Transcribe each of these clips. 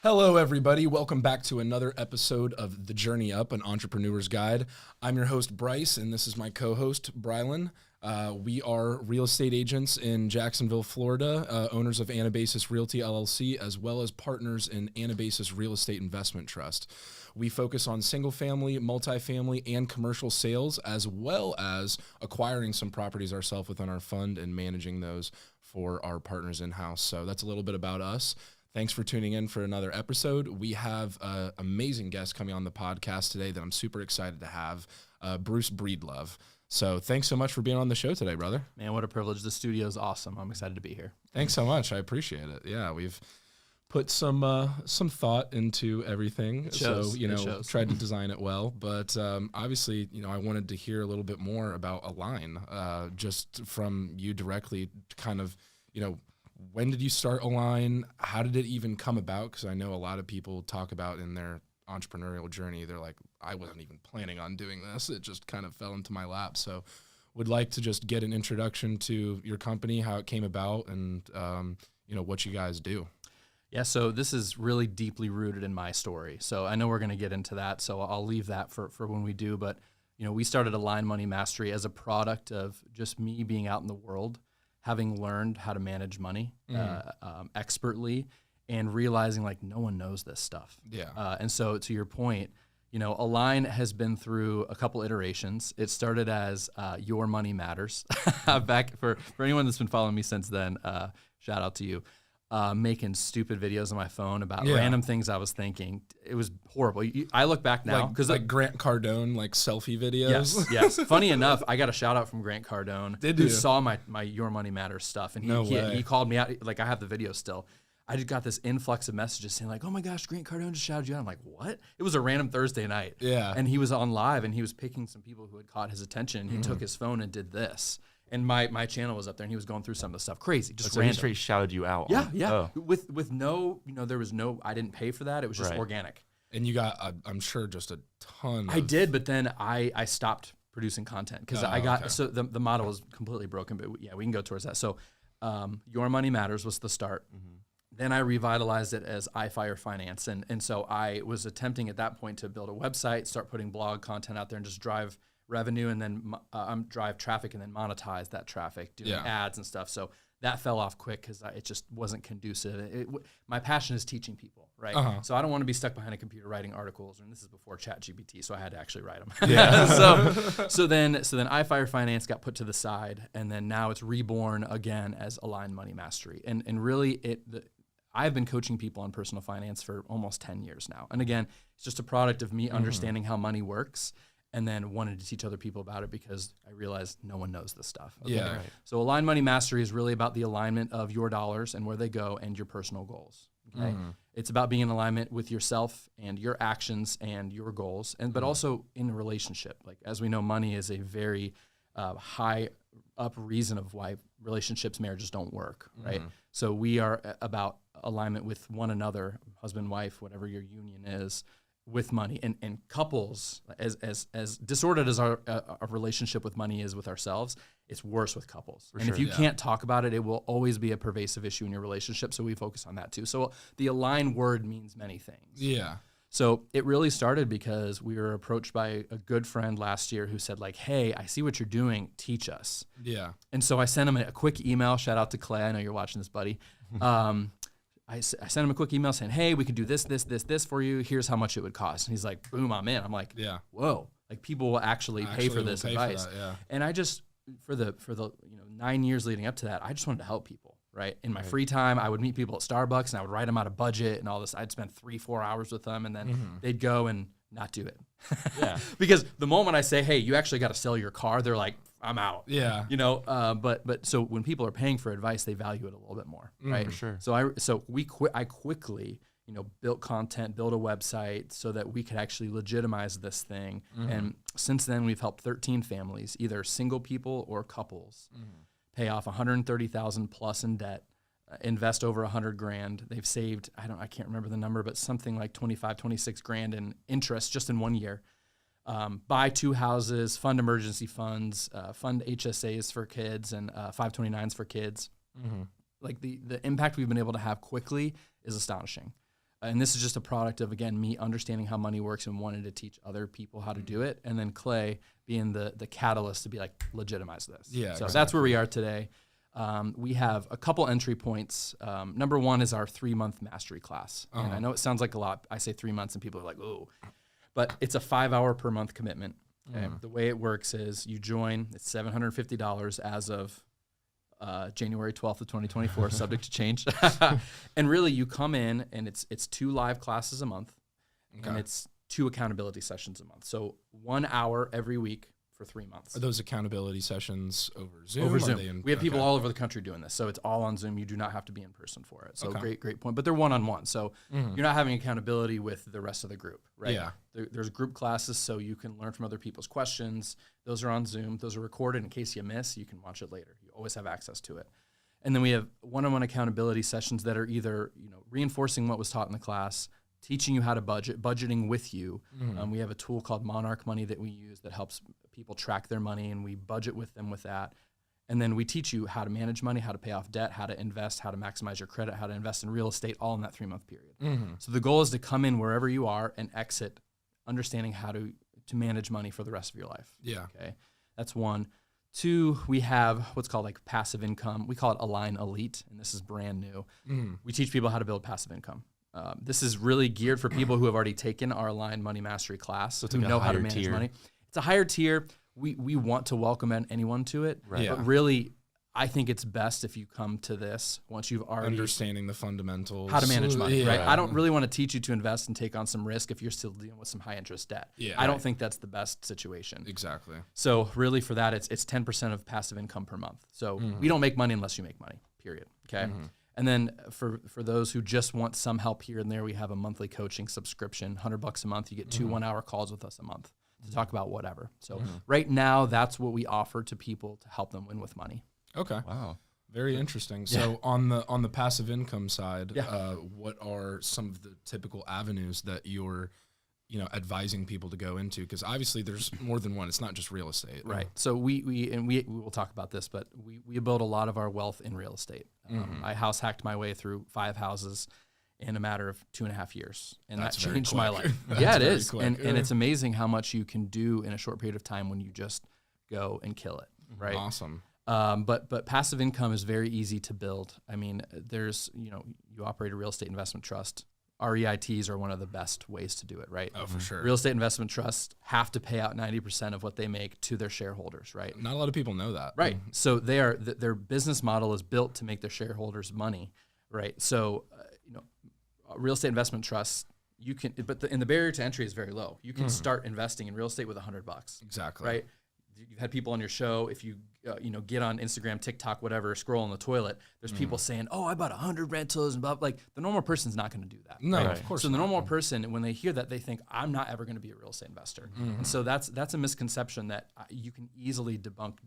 Hello, everybody. Welcome back to another episode of The Journey Up, an entrepreneur's guide. I'm your host, Bryce, and this is my co-host, Brylen. We are real estate agents in Jacksonville, Florida, owners of Anabasis Realty, LLC, as well as partners in Anabasis Real Estate Investment Trust. We focus on single-family, multifamily, and commercial sales, as well as acquiring some properties ourselves within our fund and managing those for our partners in-house. So that's a little bit about us. Thanks for tuning in for another episode. We have an amazing guest coming on the podcast today that I'm super excited to have, Bruce Breedlove. So thanks so much for being on the show today, brother. Man, what a privilege. The studio is awesome. I'm excited to be here. Thanks so much. I appreciate it. Yeah, we've put some thought into everything. It shows. Tried to design it well. But obviously, I wanted to hear a little bit more about Align, just from you directly, kind of, when did you start Align? How did it even come about? Because I know a lot of people talk about in their entrepreneurial journey, they're like, I wasn't even planning on doing this. It just kind of fell into my lap. So would like to just get an introduction to your company, how it came about, and what you guys do. Yeah, so this is really deeply rooted in my story. So I know we're going to get into that, so I'll leave that for when we do. But, we started Align Money Mastery as a product of just me being out in the world, having learned how to manage money expertly, and realizing like no one knows this stuff. Yeah. And so to your point, Align has been through a couple iterations. It started as Your Money Matters. Back for anyone that's been following me since then, shout out to you. Making stupid videos on my phone about random things I was thinking. It was horrible. I look back now because like Grant Cardone, like selfie videos. Yes. Funny enough, I got a shout out from Grant Cardone, who saw my Your Money Matters stuff, and he called me out. Like, I have the video still. I just got this influx of messages saying like, "Oh my gosh, Grant Cardone just shouted you out." I'm like, "What?" It was a random Thursday night. Yeah. And he was on live, and he was picking some people who had caught his attention. He took his phone and did this. And my channel was up there, and he was going through some of the stuff. Crazy, just random. He straight shouted you out. Yeah. Oh. With no, there was no, I didn't pay for that. It was just organic. And you got, I'm sure, just a ton. I did, but then I stopped producing content because so the model was completely broken. But yeah, we can go towards that. So Your Money Matters was the start. Mm-hmm. Then I revitalized it as iFire Finance. And so I was attempting at that point to build a website, start putting blog content out there, and just drive revenue, and then drive traffic, and then monetize that traffic, doing ads and stuff. So that fell off quick because it just wasn't conducive. My passion is teaching people, right? Uh-huh. So I don't want to be stuck behind a computer writing articles, and this is before ChatGPT, so I had to actually write them. Yeah. so then iFire Finance got put to the side, and then now it's reborn again as Align Money Mastery. And really I've been coaching people on personal finance for almost 10 years now. And again, it's just a product of me understanding how money works, and then wanted to teach other people about it because I realized no one knows this stuff. Okay? Yeah. Right. So Align Money Mastery is really about the alignment of your dollars and where they go and your personal goals. Okay. It's about being in alignment with yourself and your actions and your goals, but also in a relationship. Like, as we know, money is a very high up reason of why relationships, marriages don't work, right? So we are about alignment with one another, husband, wife, whatever your union is, with money. And couples, as disordered as our relationship with money is with ourselves, it's worse with couples. If you can't talk about it, it will always be a pervasive issue in your relationship. So we focus on that too. So the Align word means many things. Yeah. So it really started because we were approached by a good friend last year who said like, "Hey, I see what you're doing. Teach us." Yeah. And so I sent him a quick email. Shout out to Clay. I know you're watching this, buddy. I sent him a quick email saying, "Hey, we could do this for you. Here's how much it would cost." And he's like, "Boom, I'm in." I'm like, "Whoa!" Like, people will actually pay for this advice. And I just for the 9 years leading up to that, I just wanted to help people. Right. In my free time, I would meet people at Starbucks, and I would write them out a budget and all this. I'd spend 3-4 hours with them, and then they'd go and not do it. Yeah. Because the moment I say, "Hey, you actually got to sell your car," they're like, "I'm out." Yeah. But so when people are paying for advice, they value it a little bit more, right? For sure. So I quickly, built content, built a website so that we could actually legitimize this thing. And since then, we've helped 13 families, either single people or couples, pay off $130,000 plus in debt, invest over $100,000. They've saved, I can't remember the number, but something like 25, 26 grand in interest just in 1 year. Buy 2 houses, fund emergency funds, fund HSAs for kids and 529s for kids. Like the impact we've been able to have quickly is astonishing. And this is just a product of, again, me understanding how money works and wanting to teach other people how to do it. And then Clay being the catalyst to be like, legitimize this. Yeah, so exactly. That's where we are today. We have a couple entry points. Number one is our 3-month mastery class. And I know it sounds like a lot. I say 3 months and people are like, oh, but it's a 5-hour per month commitment. Okay? The way it works is you join, it's $750 as of January 12th of 2024, subject to change. And really you come in and it's 2 live classes a month, and it's 2 accountability sessions a month. So 1 hour every week for 3 months. Are those accountability sessions over Zoom? Over Zoom. We have people all over the country doing this. So it's all on Zoom. You do not have to be in person for it. So great point. But they're one-on-one. So you're not having accountability with the rest of the group, right? Yeah. There's group classes so you can learn from other people's questions. Those are on Zoom. Those are recorded in case you miss. You can watch it later. You always have access to it. And then we have one-on-one accountability sessions that are either reinforcing what was taught in the class, teaching you how to budgeting with you. We have a tool called Monarch Money that we use that helps people track their money, and we budget with them with that. And then we teach you how to manage money, how to pay off debt, how to invest, how to maximize your credit, how to invest in real estate, all in that 3-month period. So the goal is to come in wherever you are and exit understanding how to manage money for the rest of your life. Yeah. Okay. That's 1. 2, we have what's called like passive income. We call it Align Elite, and this is brand new. We teach people how to build passive income. This is really geared for people who have already taken our Align Money Mastery class, so who know how to manage money. It's a higher tier. We want to welcome anyone to it, right? But really, I think it's best if you come to this once you've already understanding the fundamentals, how to manage money, right? I don't really want to teach you to invest and take on some risk if you're still dealing with some high interest debt. I don't think that's the best situation. Exactly. So really, for that, it's 10% of passive income per month. So we don't make money unless you make money. Period. Okay. And then for those who just want some help here and there, we have a monthly coaching subscription, $100 a month. You get 2 1-hour calls with us a month to talk about whatever. So right now, that's what we offer to people to help them win with money. Okay. Wow. Very interesting. So on the passive income side, what are some of the typical avenues that you're advising people to go into? Because obviously there's more than one. It's not just real estate. Right. So we will talk about this, but we build a lot of our wealth in real estate. I house hacked my way through 5 houses in a matter of 2.5 years. And that changed my life. Yeah, it is. And it's amazing how much you can do in a short period of time when you just go and kill it. Right. Awesome. But passive income is very easy to build. I mean, there's, you operate a real estate investment trust. REITs are one of the best ways to do it, right? Oh, for sure. Real estate investment trusts have to pay out 90% of what they make to their shareholders, right? Not a lot of people know that. Right. So their business model is built to make their shareholders money, right? So, real estate investment trusts, you can, but the barrier to entry is very low. You can start investing in real estate with $100. Exactly. Right. You've had people on your show. If you get on Instagram, TikTok, whatever, scroll in the toilet, there's people saying, "Oh, I bought 100 rentals," and blah. Like the normal person's not going to do that. No, right? Of course. So not. The normal person, when they hear that, they think, "I'm not ever going to be a real estate investor." And so that's a misconception that you can easily debunk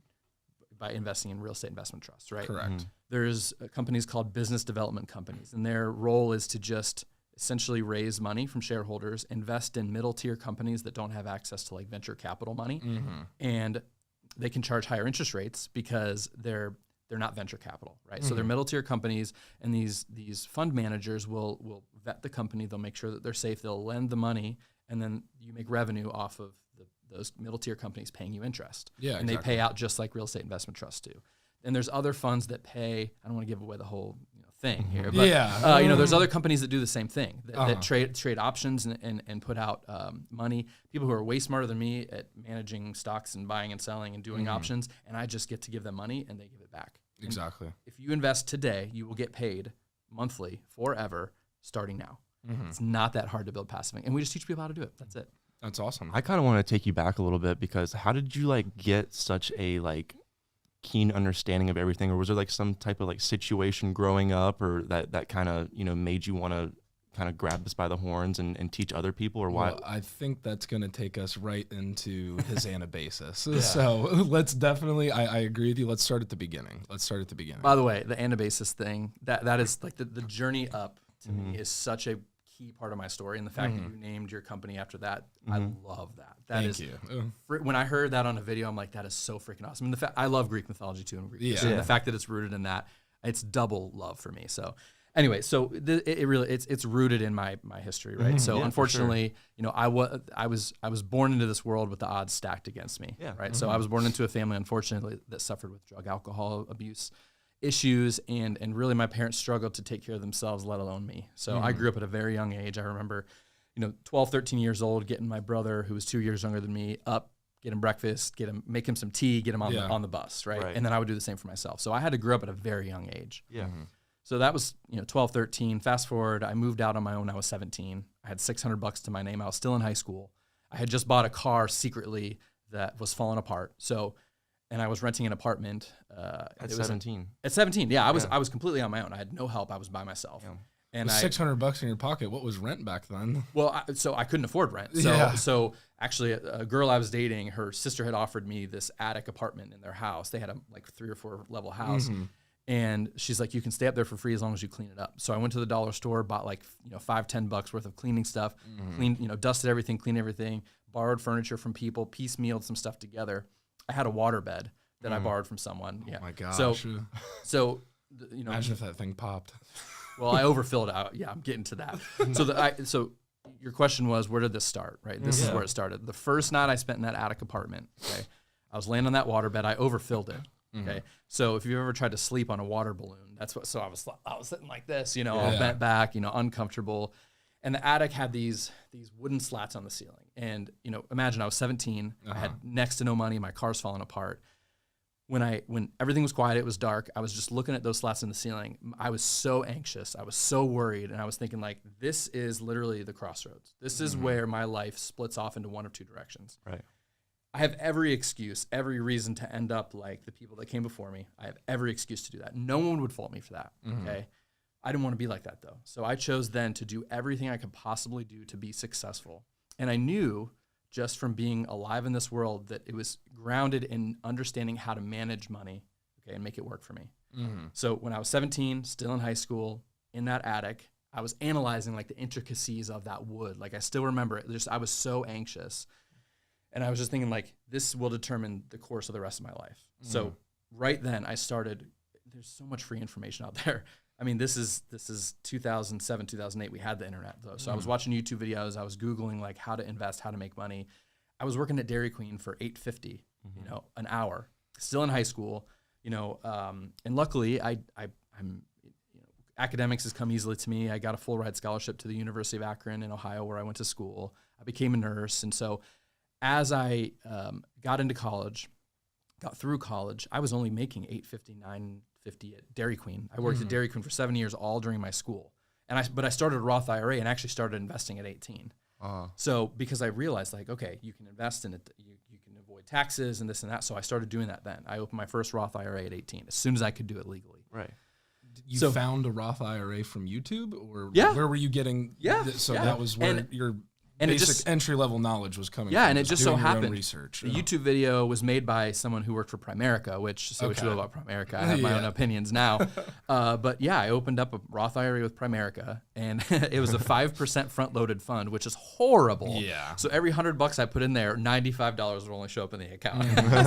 by investing in real estate investment trusts, right? Correct. There's companies called business development companies, and their role is to just essentially raise money from shareholders, invest in middle tier companies that don't have access to like venture capital money, and they can charge higher interest rates because they're not venture capital, right? So they're middle tier companies, and these fund managers will vet the company. They'll make sure that they're safe. They'll lend the money, and then you make revenue off of those middle tier companies paying you interest. Yeah, and they pay out just like real estate investment trusts do. And there's other funds that pay. I don't want to give away the whole thing here, but there's other companies that do the same thing that trade options and put out money. People who are way smarter than me at managing stocks and buying and selling and doing options, and I just get to give them money and they give it back. Exactly. And if you invest today, you will get paid monthly forever starting now. It's not that hard to build passive income, and we just teach people how to do it. That's it. That's awesome. I kind of want to take you back a little bit, because how did you get such a keen understanding of everything, or was there some type of situation growing up, or that kind of made you want to kind of grab this by the horns and teach other people, or why? Well, I think that's going to take us right into his anabasis. So let's definitely, I agree with you. Let's start at the beginning. By the way, the anabasis thing, that is the journey up to me is such a key part of my story, and the fact that you named your company after that, I love that. Thank you. When I heard that on a video, I'm like, that is so freaking awesome. And I love Greek mythology too, and Greek history. And the fact that it's rooted in that, it's double love for me. So Anyway, so it really it's rooted in my history, right? So unfortunately, you know, I was born into this world with the odds stacked against me, right? So I was born into a family, unfortunately, that suffered with drug, alcohol abuse issues, and really my parents struggled to take care of themselves, let alone me. So I grew up at a very young age. I remember, you know, 12, 13 years old, getting my brother, who was 2 years younger than me, up, get him breakfast, make him some tea, get him on the bus, right? And then I would do the same for myself. So I had to grow up at a very young age. So that was, you know, 12, 13. Fast forward, I moved out on my own. I was 17. I had $600 to my name. I was still in high school. I had just bought a car secretly that was falling apart. So, and I was renting an apartment. At 17. At 17, yeah. I was completely on my own. I had no help. I was by myself. Yeah. And $600 in your pocket. What was rent back then? Well, so I couldn't afford rent. So actually, a girl I was dating, her sister had offered me this attic apartment in their house. They had a like 3 or 4 level house. And she's like, you can stay up there for free as long as you clean it up. So I went to the dollar store, bought like, you know, $5-10 worth of cleaning stuff, cleaned, you know, dusted everything, cleaned everything, borrowed furniture from people, piecemealed some stuff together. I had a waterbed that I borrowed from someone. Oh my gosh. So you know, imagine if that thing popped. Well, I overfilled out. Yeah, I'm getting to that. So your question was, where did this start? Right. This is where it started. The first night I spent in that attic apartment. Okay. I was laying on that waterbed. I overfilled it. Okay. So if you've ever tried to sleep on a water balloon, that's what, so I was sitting like this, you know, all bent back, you know, uncomfortable. And the attic had these wooden slats on the ceiling. And, you know, imagine I was 17, I had next to no money, my car's falling apart. When everything was quiet, it was dark, I was just looking at those slats in the ceiling. I was so anxious, I was so worried, and I was thinking like, this is literally the crossroads. This is where my life splits off into one of two directions. Right. I have every excuse, every reason to end up like the people that came before me. I have every excuse to do that. No one would fault me for that, okay? I didn't want to be like that, though. So I chose then to do everything I could possibly do to be successful. And I knew just from being alive in this world that it was grounded in understanding how to manage money, okay, and make it work for me. So when I was 17, still in high school, in that attic, I was analyzing like the intricacies of that wood. Like I still remember it. I was so anxious. And I was just thinking, like, this will determine the course of the rest of my life. So right then I started, there's so much free information out there. I mean, this is 2007, 2008. We had the internet, though. So I was watching YouTube videos. I was Googling, like, how to invest, how to make money. I was working at Dairy Queen for $8.50, you know, an hour, still in high school, you know. And luckily, I'm you know, academics has come easily to me. I got a full ride scholarship to the University of Akron in Ohio, where I went to school. I became a nurse. And so as I got into college, got through college, I was only making $8.50, $9.50 at Dairy Queen. I worked at Dairy Queen for 7 years, all during my school. But I started a Roth IRA and actually started investing at 18. So because I realized, like, okay, you can invest in it, you can avoid taxes and this and that. So I started doing that then. I opened my first Roth IRA at 18, as soon as I could do it legally. Right. You found a Roth IRA from YouTube, or where were you getting? That was where your basic entry-level knowledge was coming from. And it just so happened. Research. The YouTube video was made by someone who worked for Primerica, which, say what you will about Primerica. I have my own opinions now. But yeah, I opened up a Roth IRA with Primerica, and it was a 5% front-loaded fund, which is horrible. Yeah. So every $100 I put in there, $95 would only show up in the account.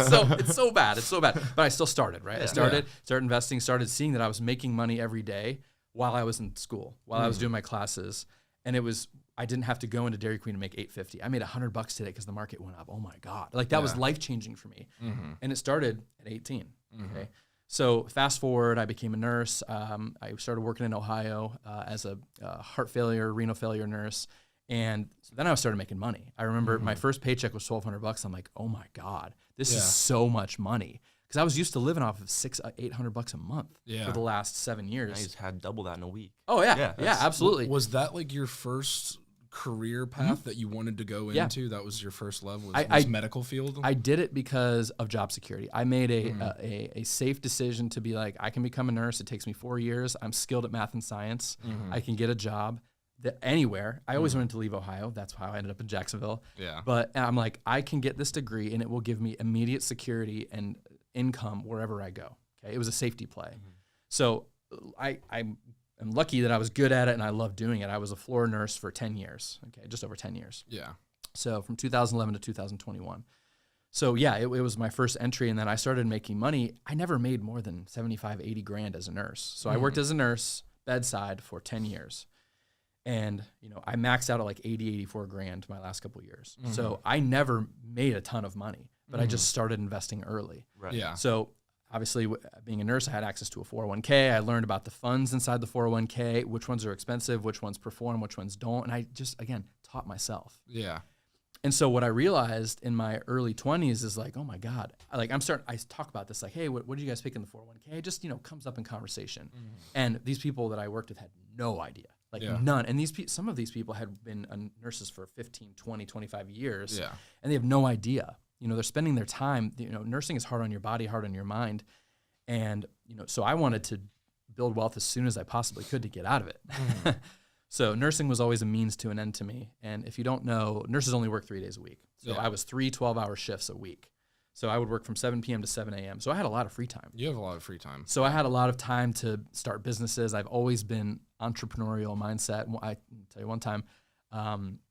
So it's so bad. It's so bad. But I still started, right? I started investing, started seeing that I was making money every day while I was in school, while I was doing my classes. And I didn't have to go into Dairy Queen to make $8.50. I made $100 today because the market went up. Oh my God. Like that was life-changing for me. And it started at 18. Okay. So fast forward, I became a nurse. I started working in Ohio as a heart failure, renal failure nurse. And so then I started making money. I remember my first paycheck was $1,200. I'm like, oh my God, this is so much money. Because I was used to living off of $800 a month for the last 7 years. I just had double that in a week. Oh yeah, absolutely. Was that like your first career path that you wanted to go into? That was your first love, was medical field? I did it because of job security. I made a safe decision to be like, I can become a nurse. It takes me 4 years. I'm skilled at math and science. I can get a job anywhere. I always wanted to leave Ohio. That's how I ended up in Jacksonville. Yeah. But I'm like, I can get this degree and it will give me immediate security and income wherever I go. Okay. It was a safety play. So I'm lucky that I was good at it and I loved doing it. I was a floor nurse for 10 years. Okay. Just over 10 years. Yeah. So from 2011 to 2021. So yeah, it was my first entry, and then I started making money. I never made more than 75, 80 grand as a nurse. So I worked as a nurse, bedside for 10 years. And, I maxed out at like 84 grand my last couple of years. Mm-hmm. So I never made a ton of money, but I just started investing early. Right. Yeah. So obviously being a nurse, I had access to a 401k. I learned about the funds inside the 401k, which ones are expensive, which ones perform, which ones don't. And I just, again, taught myself. Yeah. And so what I realized in my early 20s is like, oh my God, I talk about this like, hey, what did you guys pick in the 401k? It just, comes up in conversation. Mm-hmm. And these people that I worked with had no idea, none. And some of these people had been nurses for 15, 20, 25 years. Yeah. And they have no idea. They're spending their time, nursing is hard on your body, hard on your mind. And, so I wanted to build wealth as soon as I possibly could to get out of it. Mm-hmm. So nursing was always a means to an end to me. And if you don't know, nurses only work 3 days a week. So I was 3 12-hour shifts a week. So I would work from 7 p.m. to 7 a.m. So I had a lot of free time. You have a lot of free time. So I had a lot of time to start businesses. I've always been entrepreneurial mindset. I can tell you one time,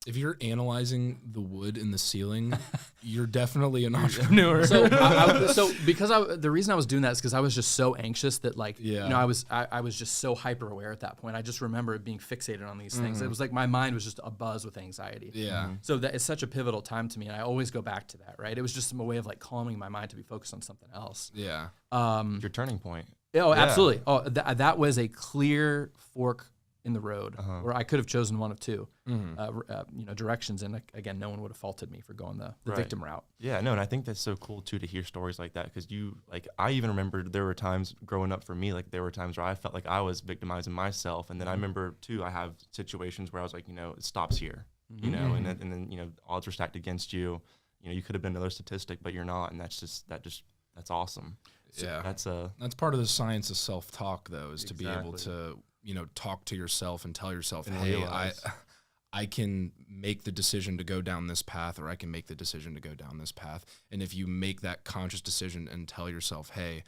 if you're analyzing the wood in the ceiling, you're definitely an entrepreneur. So, the reason I was doing that is because I was just so anxious that I was just so hyper aware at that point. I just remember being fixated on these things. It was like my mind was just abuzz with anxiety. Yeah. Mm-hmm. So that is such a pivotal time to me, and I always go back to that. Right. It was just a way of like calming my mind to be focused on something else. Yeah. Your turning point. Oh, yeah. Absolutely. Oh, that was a clear fork in the road where I could have chosen one of two directions, and again, no one would have faulted me for going the victim route. Yeah, no, and I think that's so cool too to hear stories like that, because I even remember there were times growing up for me, like there were times where I felt like I was victimizing myself, and then I remember too, I have situations where I was like, it stops here, and then odds were stacked against you. You could have been another statistic, but you're not, and that's awesome. So yeah, that's part of the science of self-talk, though, is to be able to talk to yourself and tell yourself, and hey, I can make the decision to go down this path, or I can make the decision to go down this path. And if you make that conscious decision and tell yourself, hey,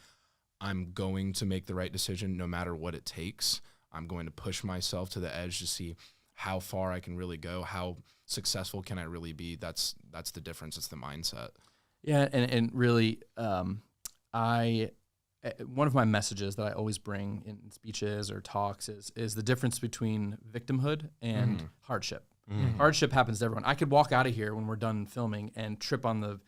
I'm going to make the right decision no matter what it takes. I'm going to push myself to the edge to see how far I can really go, how successful can I really be. That's the difference. It's the mindset. Yeah, and really, one of my messages that I always bring in speeches or talks is the difference between victimhood and hardship. Mm-hmm. Hardship happens to everyone. I could walk out of here when we're done filming and trip on the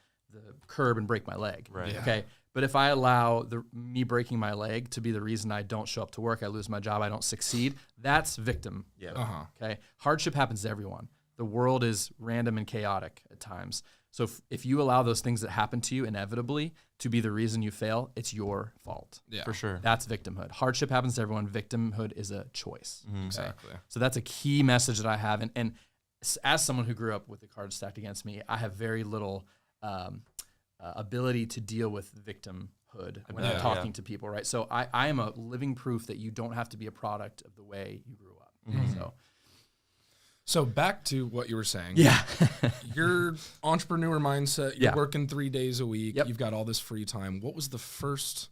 curb and break my leg. Right. Yeah. Okay. But if I allow me breaking my leg to be the reason I don't show up to work, I lose my job, I don't succeed, that's victim. Yeah. Okay. Hardship happens to everyone. The world is random and chaotic at times. So if you allow those things that happen to you inevitably to be the reason you fail, it's your fault. Yeah, for sure. That's victimhood. Hardship happens to everyone. Victimhood is a choice. Mm-hmm. Okay? Exactly. So that's a key message that I have. And as someone who grew up with the cards stacked against me, I have very little ability to deal with victimhood when I'm talking to people, right? So I am a living proof that you don't have to be a product of the way you grew up. Mm-hmm. So back to what you were saying. Yeah. Your entrepreneur mindset, you're Yeah. working 3 days a week. Yep. You've got all this free time. What was the first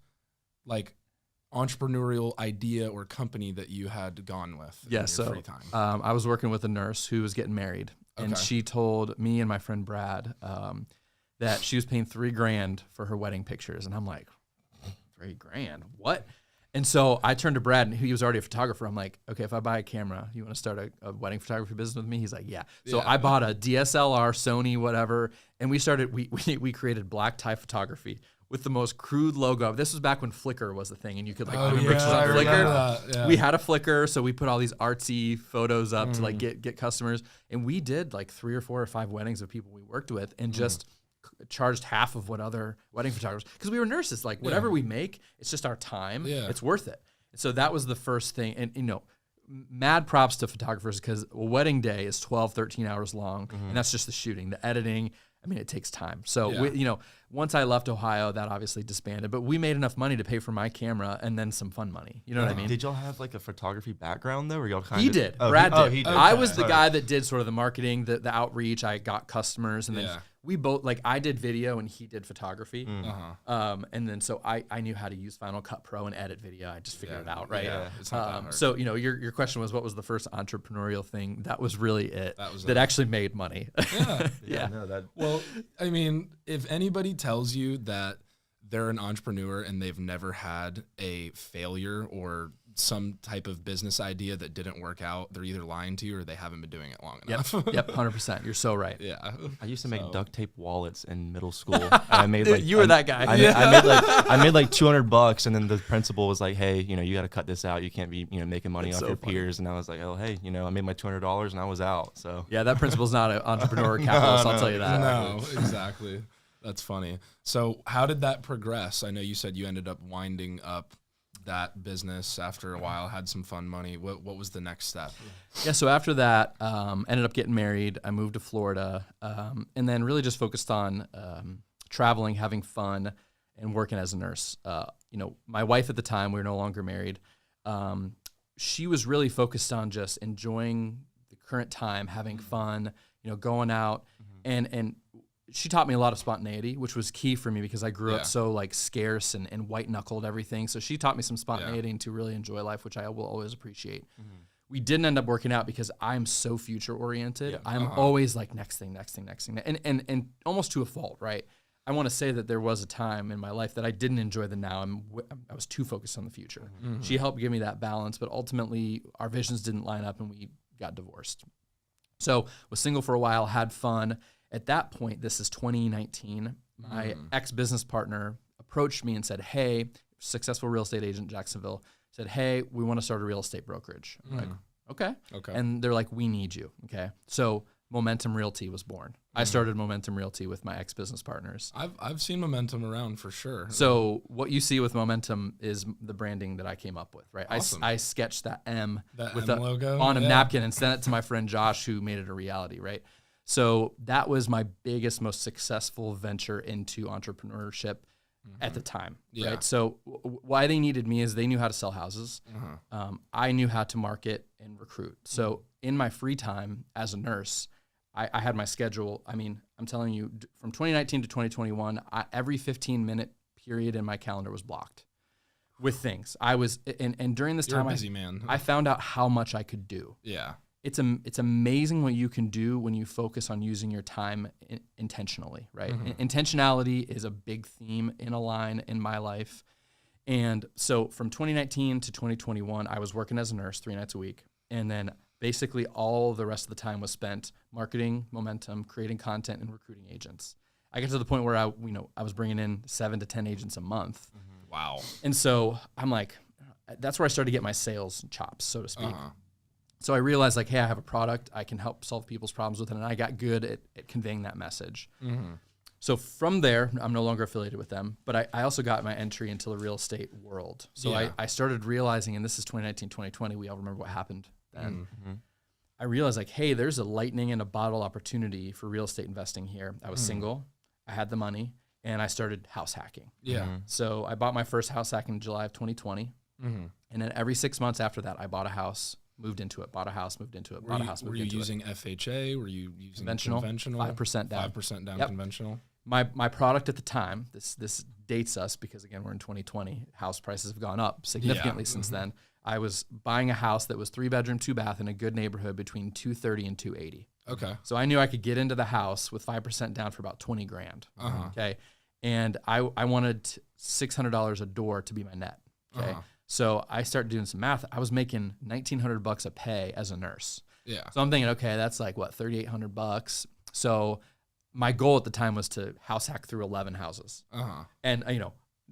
entrepreneurial idea or company that you had gone with in your free time? I was working with a nurse who was getting married, and she told me and my friend Brad that she was paying $3,000 for her wedding pictures. And I'm like, $3,000? What? And so I turned to Brad, and he was already a photographer. I'm like, okay, if I buy a camera, you want to start a wedding photography business with me? He's like, yeah. So I bought a DSLR, Sony, whatever, and we created black tie photography with the most crude logo. This was back when Flickr was a thing, and you could put pictures on Flickr. Yeah. We had a Flickr, so we put all these artsy photos up to get customers, and we did 3 or 4 or 5 weddings of people we worked with, and just charged half of what other wedding photographers, because we were nurses. Whatever we make, it's just our time. Yeah. It's worth it. So that was the first thing. And mad props to photographers, because a wedding day is 12, 13 hours long, and that's just the shooting, the editing. I mean, it takes time. So, once I left Ohio, that obviously disbanded. But we made enough money to pay for my camera and then some fun money. You know what I mean? Did y'all have a photography background, though? Or y'all He did. Brad did. He did. I was the guy that did sort of the marketing, the outreach. I got customers. And then we both, I did video and he did photography. And then so I knew how to use Final Cut Pro and edit video. I just figured it out, right? Yeah, it's not that hard. So, your question was, what was the first entrepreneurial thing? That was really it. That actually made money. Yeah. Well, I mean, if anybody tells you that they're an entrepreneur and they've never had a failure or some type of business idea that didn't work out, they're either lying to you or they haven't been doing it long enough. Yep, 100%. You're so right. Yeah. I used to make duct tape wallets in middle school. And I made Dude, you were that guy. I made like $200, and then the principal was like, "Hey, you got to cut this out. You can't be, making money off your peers." And I was like, "Oh, hey, I made my $200 and I was out." So yeah, that principal's not an entrepreneur or capitalist. I'll tell you that. No, exactly. That's funny. So how did that progress? I know you said you ended up winding up that business after a while, had some fun money. What was the next step? Yeah, so after that, ended up getting married. I moved to Florida, and then really just focused on traveling, having fun, and working as a nurse. My wife at the time, we were no longer married. She was really focused on just enjoying the current time, having fun, going out, and she taught me a lot of spontaneity, which was key for me because I grew up so like scarce and white knuckled everything. So she taught me some spontaneity and to really enjoy life, which I will always appreciate. We didn't end up working out because I'm so future oriented. I'm always like next thing, and almost to a fault, right? I want to say that there was a time in my life that I didn't enjoy the now. I was too focused on the future. She helped give me that balance, but ultimately our visions didn't line up and we got divorced. So was single for a while, had fun. At that point, this is 2019, my ex-business partner approached me and said, "Hey," successful real estate agent in Jacksonville, said, "Hey, we want to start a real estate brokerage." I'm like, okay. And they're like, "We need you." Okay. So Momentum Realty was born. I started Momentum Realty with my ex-business partners. I've seen Momentum around for sure. So what you see with Momentum is the branding that I came up with, right? Awesome. I sketched that M with M logo on a napkin and sent it to my friend Josh, who made it a reality, right? So that was my biggest, most successful venture into entrepreneurship at the time, right? So why they needed me is they knew how to sell houses. I knew how to market and recruit. So in my free time as a nurse, I had my schedule. I mean, I'm telling you, from 2019 to 2021, every 15-minute period in my calendar was blocked with things. I was, and during this time, a busy man. I found out how much I could do. Yeah. It's amazing what you can do when you focus on using your time intentionally, right? Intentionality is a big theme in Align in my life. And so from 2019 to 2021, I was working as a nurse 3 nights a week. And then basically all the rest of the time was spent marketing Momentum, creating content, and recruiting agents. I got to the point where I was bringing in 7 to 10 agents a month. Wow. And so I'm like, that's where I started to get my sales chops, so to speak. So I realized, like, hey, I have a product. I can help solve people's problems with it. And I got good at conveying that message. So from there, I'm no longer affiliated with them. But I also got my entry into the real estate world. So I started realizing, and this is 2019, 2020. We all remember what happened then. I realized, like, hey, there's a lightning in a bottle opportunity for real estate investing here. I was single. I had the money. And I started house hacking. So I bought my first house hack in July of 2020. And then every 6 months after that, I bought a house. Moved into it, bought a house, moved into it, bought a house, moved into it. Were you using FHA? Were you using conventional? 5% down. 5% down conventional? My product at the time, this dates us because, again, we're in 2020. House prices have gone up significantly since then. I was buying a house that was 3-bedroom, 2-bath in a good neighborhood between $230,000 and $280,000. Okay. So I knew I could get into the house with 5% down for about $20,000. Okay. And I wanted $600 a door to be my net. Okay. So I started doing some math. I was making $1,900 a pay as a nurse. Yeah. So I'm thinking, okay, that's like what, $3,800. So my goal at the time was to house hack through 11 houses. And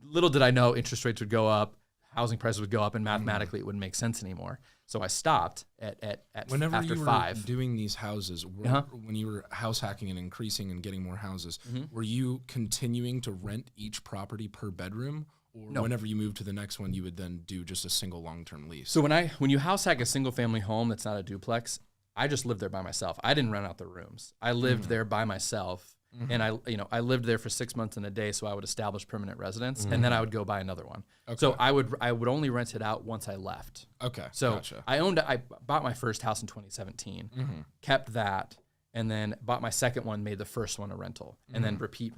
little did I know interest rates would go up, housing prices would go up, and mathematically it wouldn't make sense anymore. So I stopped at whenever after you were 5. doing these houses, when you were house hacking and increasing and getting more houses, were you continuing to rent each property per bedroom? Or whenever you move to the next one, you would then do just a single long-term lease? So when you house hack a single-family home that's not a duplex, I just lived there by myself. I didn't rent out the rooms. I lived there by myself, and I lived there for 6 months and a day. So I would establish permanent residence, and then I would go buy another one. So I would only rent it out once I left. Okay. So gotcha. I bought my first house in 2017, kept that, and then bought my second one, made the first one a rental, and then repeat.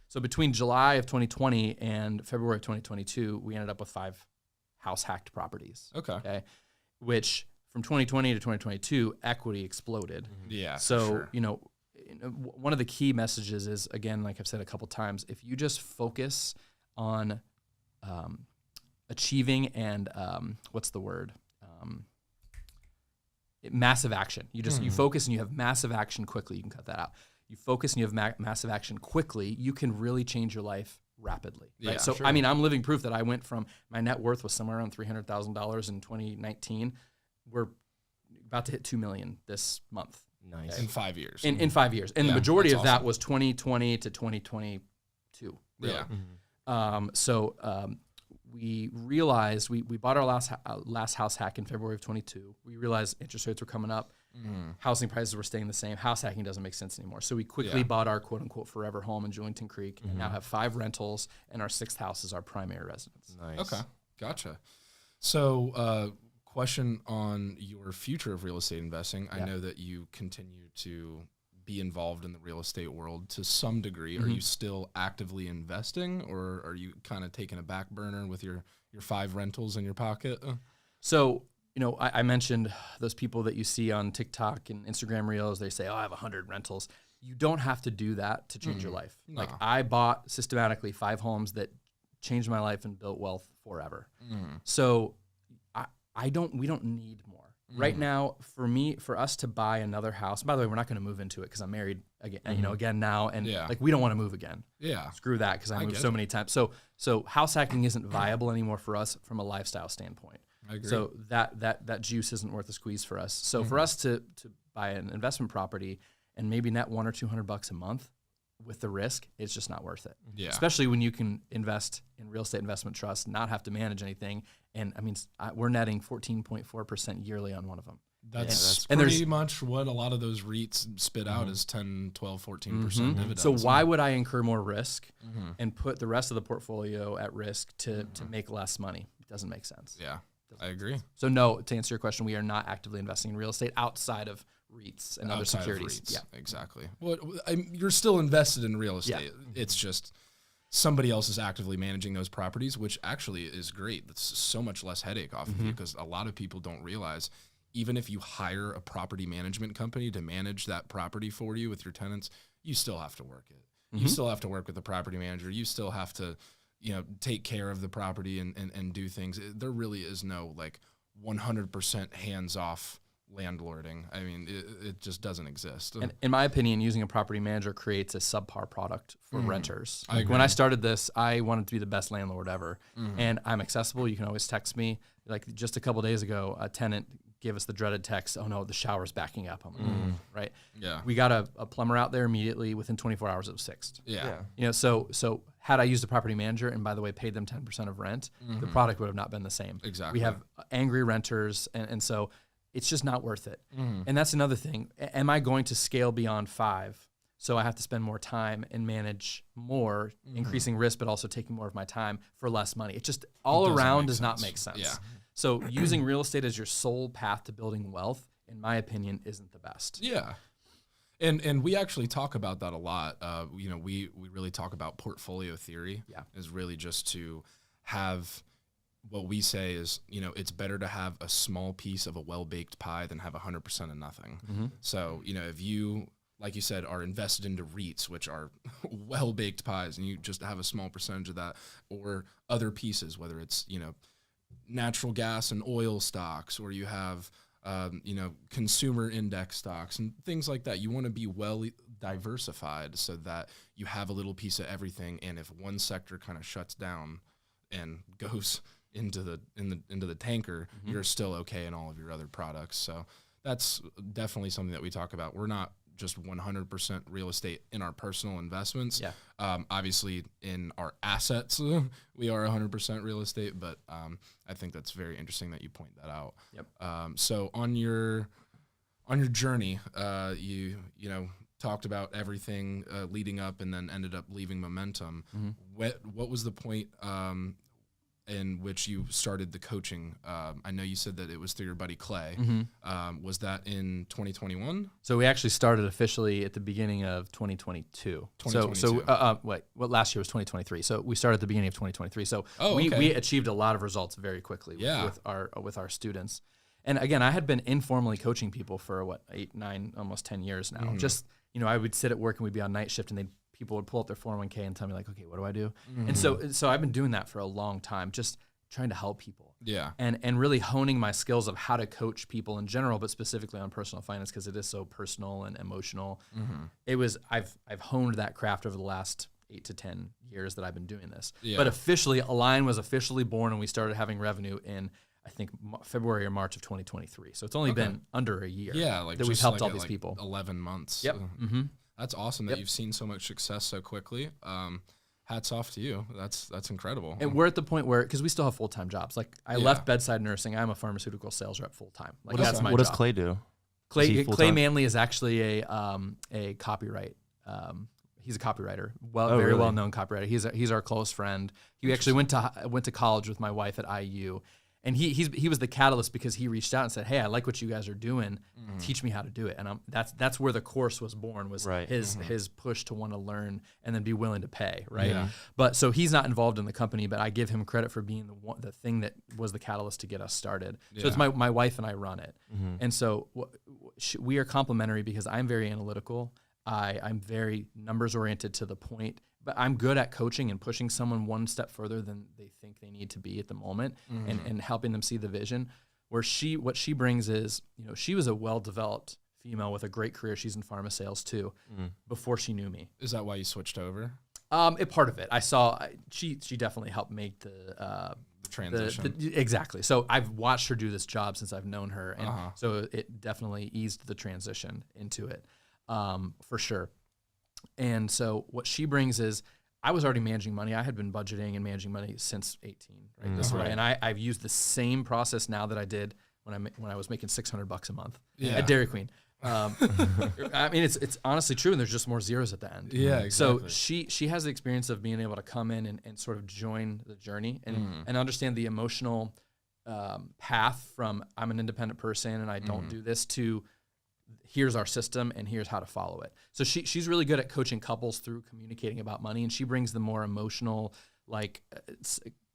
So between July of 2020 and February of 2022, we ended up with 5 house hacked properties. Okay. Which from 2020 to 2022, equity exploded. Yeah. So, one of the key messages is, again, like I've said a couple times, if you just focus on achieving and what's the word? Massive action. You focus and you have massive action quickly. You can cut that out. You focus and you have massive action quickly. You can really change your life rapidly. Right? Yeah, So sure. I mean, I'm living proof that I went from my net worth was somewhere around $300,000 in 2019. We're about to hit 2 million this month. Nice. In 5 years. In 5 years, and Yeah, the majority that's of that awesome. was 2020 to 2022. Really. Yeah. We realized we bought our last house hack in February of 22. We realized interest rates were coming up, housing prices were staying the same. House hacking doesn't make sense anymore. So we quickly bought our quote unquote forever home in Julington Creek, and now have 5 rentals, and our 6th house is our primary residence. Nice. Okay, gotcha. So, question on your future of real estate investing. I know that you continue to be involved in the real estate world to some degree. Are you still actively investing, or are you kind of taking a back burner with your 5 rentals in your pocket? So, I mentioned those people that you see on TikTok and Instagram Reels. They say, oh, I have 100 rentals. You don't have to do that to change your life. No. Like, I bought systematically 5 homes that changed my life and built wealth forever. So we don't need more. Right now, for us to buy another house, by the way, we're not going to move into it because I'm married again, again now, and like we don't want to move again. Yeah. Screw that, because I moved so many times. So house hacking isn't viable anymore for us from a lifestyle standpoint. I agree. So that juice isn't worth the squeeze for us. So for us to buy an investment property and maybe net $100 or $200 a month with the risk, it's just not worth it. Yeah. Especially when you can invest in real estate investment trusts, not have to manage anything. And I mean, we're netting 14.4% yearly on one of them. That's and pretty much what a lot of those REITs spit out is 10, 12, 14% dividends. So why would I incur more risk and put the rest of the portfolio at risk to make less money? It doesn't make sense. Yeah, I agree. So no, to answer your question, we are not actively investing in real estate outside of REITs and other Outside of securities. REITs, Yeah, exactly. Well, you're still invested in real estate. It's just somebody else is actively managing those properties, which actually is great. That's so much less headache off of you, because a lot of people don't realize, even if you hire a property management company to manage that property for you with your tenants, you still have to work it. You still have to work with the property manager. You still have to, take care of the property and do things. There really is no 100% hands-off landlording. I mean, it just doesn't exist. And in my opinion, using a property manager creates a subpar product for renters. I agree. When I started this, I wanted to be the best landlord ever. And I'm accessible. You can always text me. Like just a couple days ago, a tenant gave us the dreaded text, oh no, the shower's backing up. I'm like, right? Yeah. We got a plumber out there immediately. Within 24 hours, it was fixed. Yeah. So had I used a property manager and, by the way, paid them 10% of rent, the product would have not been the same. Exactly. We have angry renters, and so it's just not worth it. And that's another thing. Am I going to scale beyond 5? So I have to spend more time and manage more, increasing risk, but also taking more of my time for less money. It just all around does not make sense. Yeah. So using real estate as your sole path to building wealth, in my opinion, isn't the best. Yeah. And we actually talk about that a lot. We really talk about portfolio theory. Yeah. Is really just to have, what we say is, it's better to have a small piece of a well-baked pie than have 100% of nothing. So, if you, like you said, are invested into REITs, which are well-baked pies, and you just have a small percentage of that, or other pieces, whether it's, natural gas and oil stocks, or you have, consumer index stocks and things like that. You want to be well diversified so that you have a little piece of everything. And if one sector kind of shuts down and goes into the tanker, you're still okay in all of your other products. So that's definitely something that we talk about. We're not just 100% real estate in our personal investments. Yeah. Obviously, in our assets, we are 100% real estate, but I think that's very interesting that you point that out. Yep. So on your journey, you talked about everything leading up, and then ended up leaving Momentum. What was the point in which you started the coaching? I know you said that it was through your buddy Clay. Was that in 2021? So we actually started officially at the beginning of 2022. Last year was 2023. So we started at the beginning of 2023. So we achieved a lot of results very quickly with our students. And again, I had been informally coaching people for 8, 9, almost 10 years now. Just, I would sit at work and we'd be on night shift, and people would pull up their 401k and tell me, like, okay, what do I do? And so I've been doing that for a long time, just trying to help people. Yeah. And really honing my skills of how to coach people in general, but specifically on personal finance because it is so personal and emotional. I've honed that craft over the last 8 to 10 years that I've been doing this. Yeah. But officially, Align was officially born and we started having revenue in, I think, February or March of 2023. So it's only been under a year that we've helped all these people. 11 months. Yep. That's awesome that you've seen so much success so quickly. Hats off to you. That's incredible. And we're at the point where, because we still have full-time jobs. Like I left bedside nursing. I'm a pharmaceutical sales rep full-time. Like that's my job. What does Clay do? Clay Manley is actually a copyright. He's a copywriter. Very well-known copywriter. He's our close friend. He actually went to college with my wife at IU. And he was the catalyst because he reached out and said, "Hey, I like what you guys are doing. Teach me how to do it." And that's where the course was born. Was his push to want to learn and then be willing to pay, right? Yeah. But so he's not involved in the company, but I give him credit for being the thing that was the catalyst to get us started. Yeah. So it's my wife and I run it, and so we are complementary because I'm very analytical. I'm very numbers oriented to the point. But I'm good at coaching and pushing someone one step further than they think they need to be at the moment and helping them see the vision. What she brings is, she was a well-developed female with a great career. She's in pharma sales too before she knew me. Is that why you switched over? Part of it. I saw she definitely helped make the transition. Exactly. So I've watched her do this job since I've known her. And so it definitely eased the transition into it for sure. And so what she brings is, I was already managing money. I had been budgeting and managing money since 18, right? This way, and I've used the same process now that I did when I was making $600 a month at Dairy Queen. I mean, it's honestly true, and there's just more zeros at the end. Yeah, exactly. So she has the experience of being able to come in and sort of join the journey and understand the emotional path from I'm an independent person and I don't do this to here's our system and here's how to follow it. So she's really good at coaching couples through communicating about money, and she brings the more emotional, like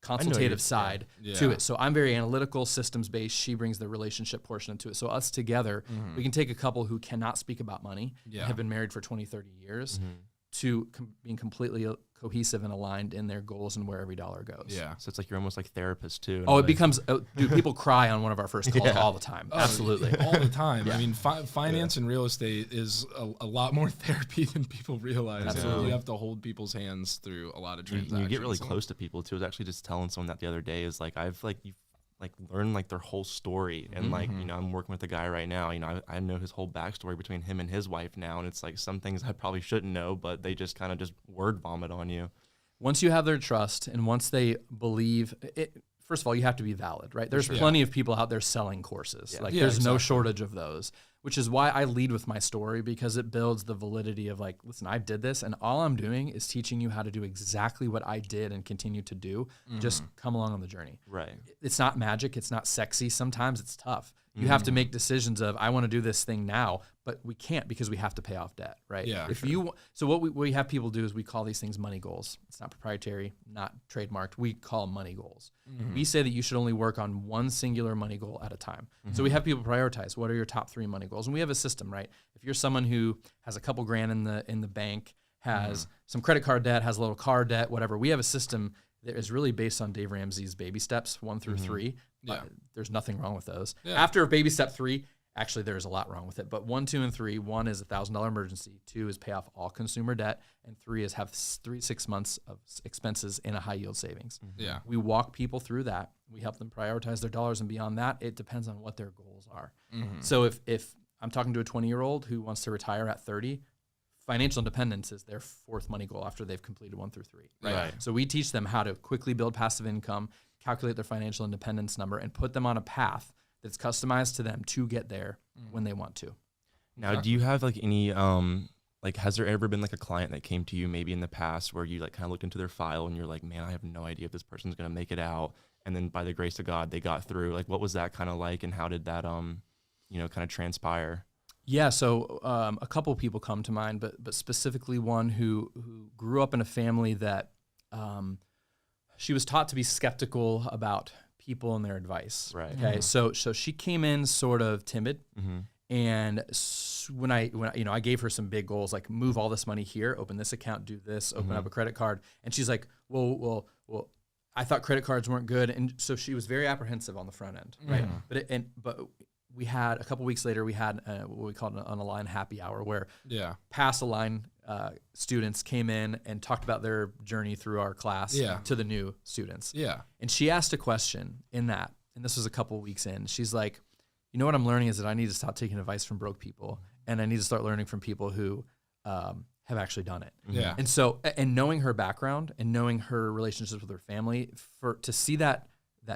consultative side to it. So I'm very analytical, systems based. She brings the relationship portion into it. So us together, we can take a couple who cannot speak about money, have been married for 20, 30 years, to being completely cohesive and aligned in their goals and where every dollar goes. Yeah. So it's like you're almost like therapist too. Oh, it becomes, dude, people cry on one of our first calls all the time. Absolutely. All the time. I mean, finance and real estate is a lot more therapy than people realize. Absolutely. You have to hold people's hands through a lot of transactions. You get really close to people too. I was actually just telling someone that the other day is like, I've like, learn like their whole story. And like, I'm working with a guy right now, I know his whole backstory between him and his wife now. And it's like some things I probably shouldn't know, but they just kind of just word vomit on you. Once you have their trust and once they believe it, first of all, you have to be valid, right? There's plenty of people out there selling courses. There's no shortage of those, which is why I lead with my story, because it builds the validity of like, listen, I did this and all I'm doing is teaching you how to do exactly what I did and continue to do. Just come along on the journey. Right. It's not magic. It's not sexy. Sometimes it's tough. You have to make decisions of, I want to do this thing now, but we can't because we have to pay off debt, right? Yeah. So what we have people do is we call these things money goals. It's not proprietary, not trademarked. We call them money goals. We say that you should only work on one singular money goal at a time. So we have people prioritize, what are your top 3 money goals? And we have a system, right? If you're someone who has a couple grand in the bank, has some credit card debt, has a little car debt, whatever, we have a system that is really based on Dave Ramsey's baby steps 1 through 3. There's nothing wrong with those. After baby step 3, actually there's a lot wrong with it, but 1, 2, and 3, 1 is $1,000 emergency, 2 is pay off all consumer debt, and 3 is have 3 to 6 months of expenses in a high yield savings. We walk people through that. We help them prioritize their dollars, and beyond that, it depends on what their goals are. So if I'm talking to a 20-year-old who wants to retire at 30, financial independence is their 4th money goal after they've completed 1 through 3. Right? So we teach them how to quickly build passive income, calculate their financial independence number, and put them on a path that's customized to them to get there when they want to. Now, do you have like any, like, has there ever been like a client that came to you maybe in the past where you like kind of looked into their file and you're like, man, I have no idea if this person's going to make it out. And then by the grace of God, they got through. Like, what was that kind of like, and how did that, kind of transpire? Yeah, so a couple people come to mind, but specifically one who grew up in a family that she was taught to be skeptical about people and their advice. Right. Okay. So she came in sort of timid, and when I gave her some big goals, like move all this money here, open this account, do this, open up a credit card, and she's like, well, I thought credit cards weren't good, and so she was very apprehensive on the front end, right? But we had a couple weeks later, we had what we called an Align happy hour, where past Align students came in and talked about their journey through our class to the new students. And she asked a question in that, and this was a couple weeks in. She's like, you know what I'm learning is that I need to stop taking advice from broke people, and I need to start learning from people who have actually done it. And so, and knowing her background and knowing her relationships with her family, to see that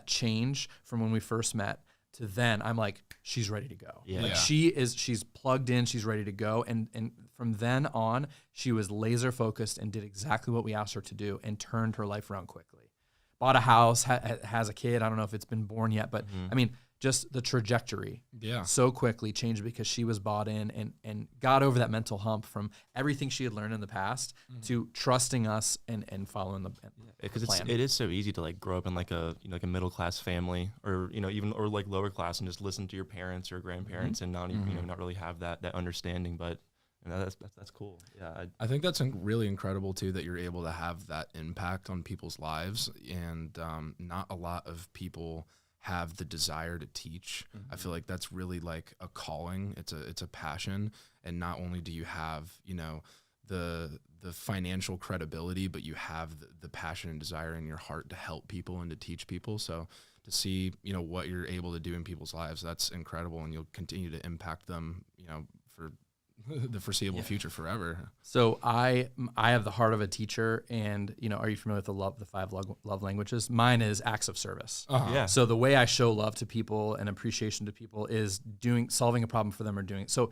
change from when we first met to then, I'm like, she's ready to go. Like she's plugged in, she's ready to go. And from then on, she was laser focused and did exactly what we asked her to do and turned her life around quickly. Bought a house, has a kid. I don't know if it's been born yet, but I mean, just the trajectory so quickly changed because she was bought in and got over that mental hump from everything she had learned in the past to trusting us and following the plan. It is so easy to like grow up in like a like a middle class family or even or like lower class and just listen to your parents or grandparents and not even not really have that understanding, but that's cool. I think that's really incredible too, that you're able to have that impact on people's lives, and not a lot of people have the desire to teach. I feel like that's really like a calling. It's a passion, and not only do you have the financial credibility, but you have the passion and desire in your heart to help people and to teach people. So to see what you're able to do in people's lives, that's incredible, and you'll continue to impact them for the foreseeable future forever. So I have the heart of a teacher, and are you familiar with the 5 love languages? Mine is acts of service. So the way I show love to people and appreciation to people is solving a problem for them or doing it. So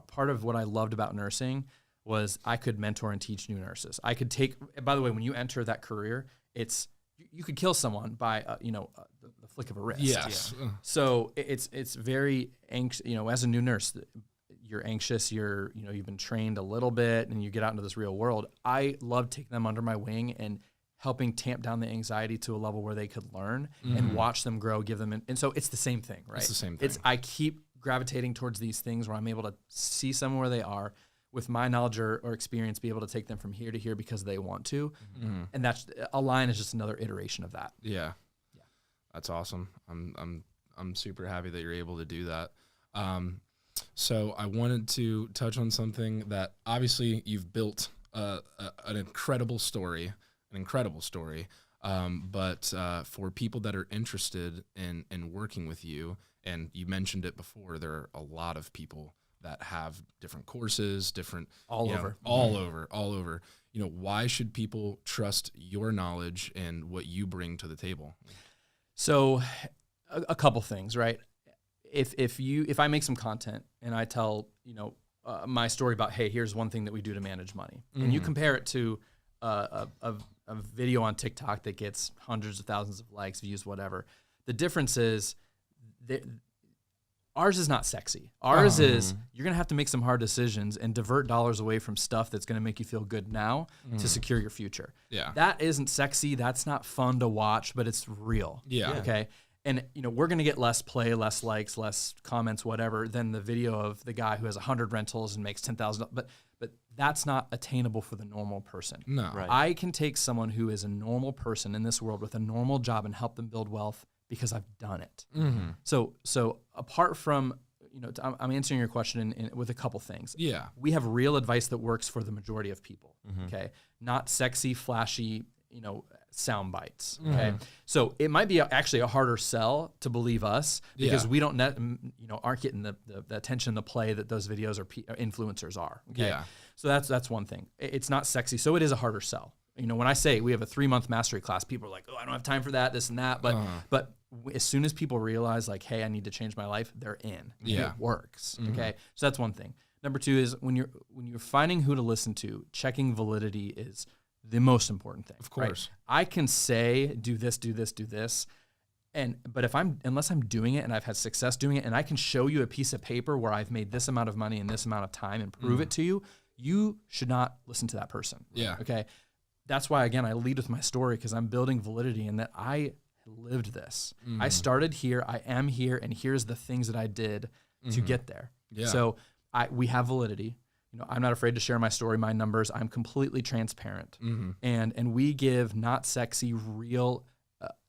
part of what I loved about nursing was I could mentor and teach new nurses. I could by the way, when you enter that career, you could kill someone by the flick of a wrist. So it's very anxious. As a new nurse, you're anxious, you've been trained a little bit, and you get out into this real world. I love taking them under my wing and helping tamp down the anxiety to a level where they could learn and watch them grow, give them, and so it's the same thing, right? It's the same thing. I keep gravitating towards these things where I'm able to see someone where they are with my knowledge or experience, be able to take them from here to here because they want to. And that's Align is just another iteration of that. Yeah. That's awesome. I'm super happy that you're able to do that. So I wanted to touch on something that obviously you've built an incredible story, but for people that are interested in working with you, and you mentioned it before, there are a lot of people that have different courses, all over. Why should people trust your knowledge and what you bring to the table? So a couple things, right? If I make some content and I tell, my story about, hey, here's one thing that we do to manage money, and you compare it to a video on TikTok that gets hundreds of thousands of likes, views, whatever, the difference is that ours is not sexy. Ours is you're going to have to make some hard decisions and divert dollars away from stuff that's going to make you feel good now to secure your future. That isn't sexy. That's not fun to watch, but it's real. Okay. And we're going to get less play, less likes, less comments, whatever, than the video of the guy who has 100 rentals and makes $10,000. But that's not attainable for the normal person. No. Right. I can take someone who is a normal person in this world with a normal job and help them build wealth because I've done it. So apart from, I'm answering your question with a couple things. We have real advice that works for the majority of people. Okay. Not sexy, flashy, sound bites. Okay. So it might be actually a harder sell to believe us because we don't aren't getting the attention, the play that those videos or influencers are. Okay. So that's one thing. It's not sexy. So it is a harder sell. When I say we have a 3-month mastery class, people are like, oh, I don't have time for that, this and that. But as soon as people realize like, hey, I need to change my life, they're in. It works. Okay. So that's one thing. Number 2 is when you're finding who to listen to, checking validity is the most important thing. Of course. Right? I can say, do this, do this, do this. But unless I'm doing it and I've had success doing it, and I can show you a piece of paper where I've made this amount of money in this amount of time and prove it to you, you should not listen to that person. Okay. That's why, again, I lead with my story because I'm building validity in that I lived this. I started here, I am here, and here's the things that I did to get there. So we have validity. I'm not afraid to share my story, my numbers. I'm completely transparent. And we give not sexy, real,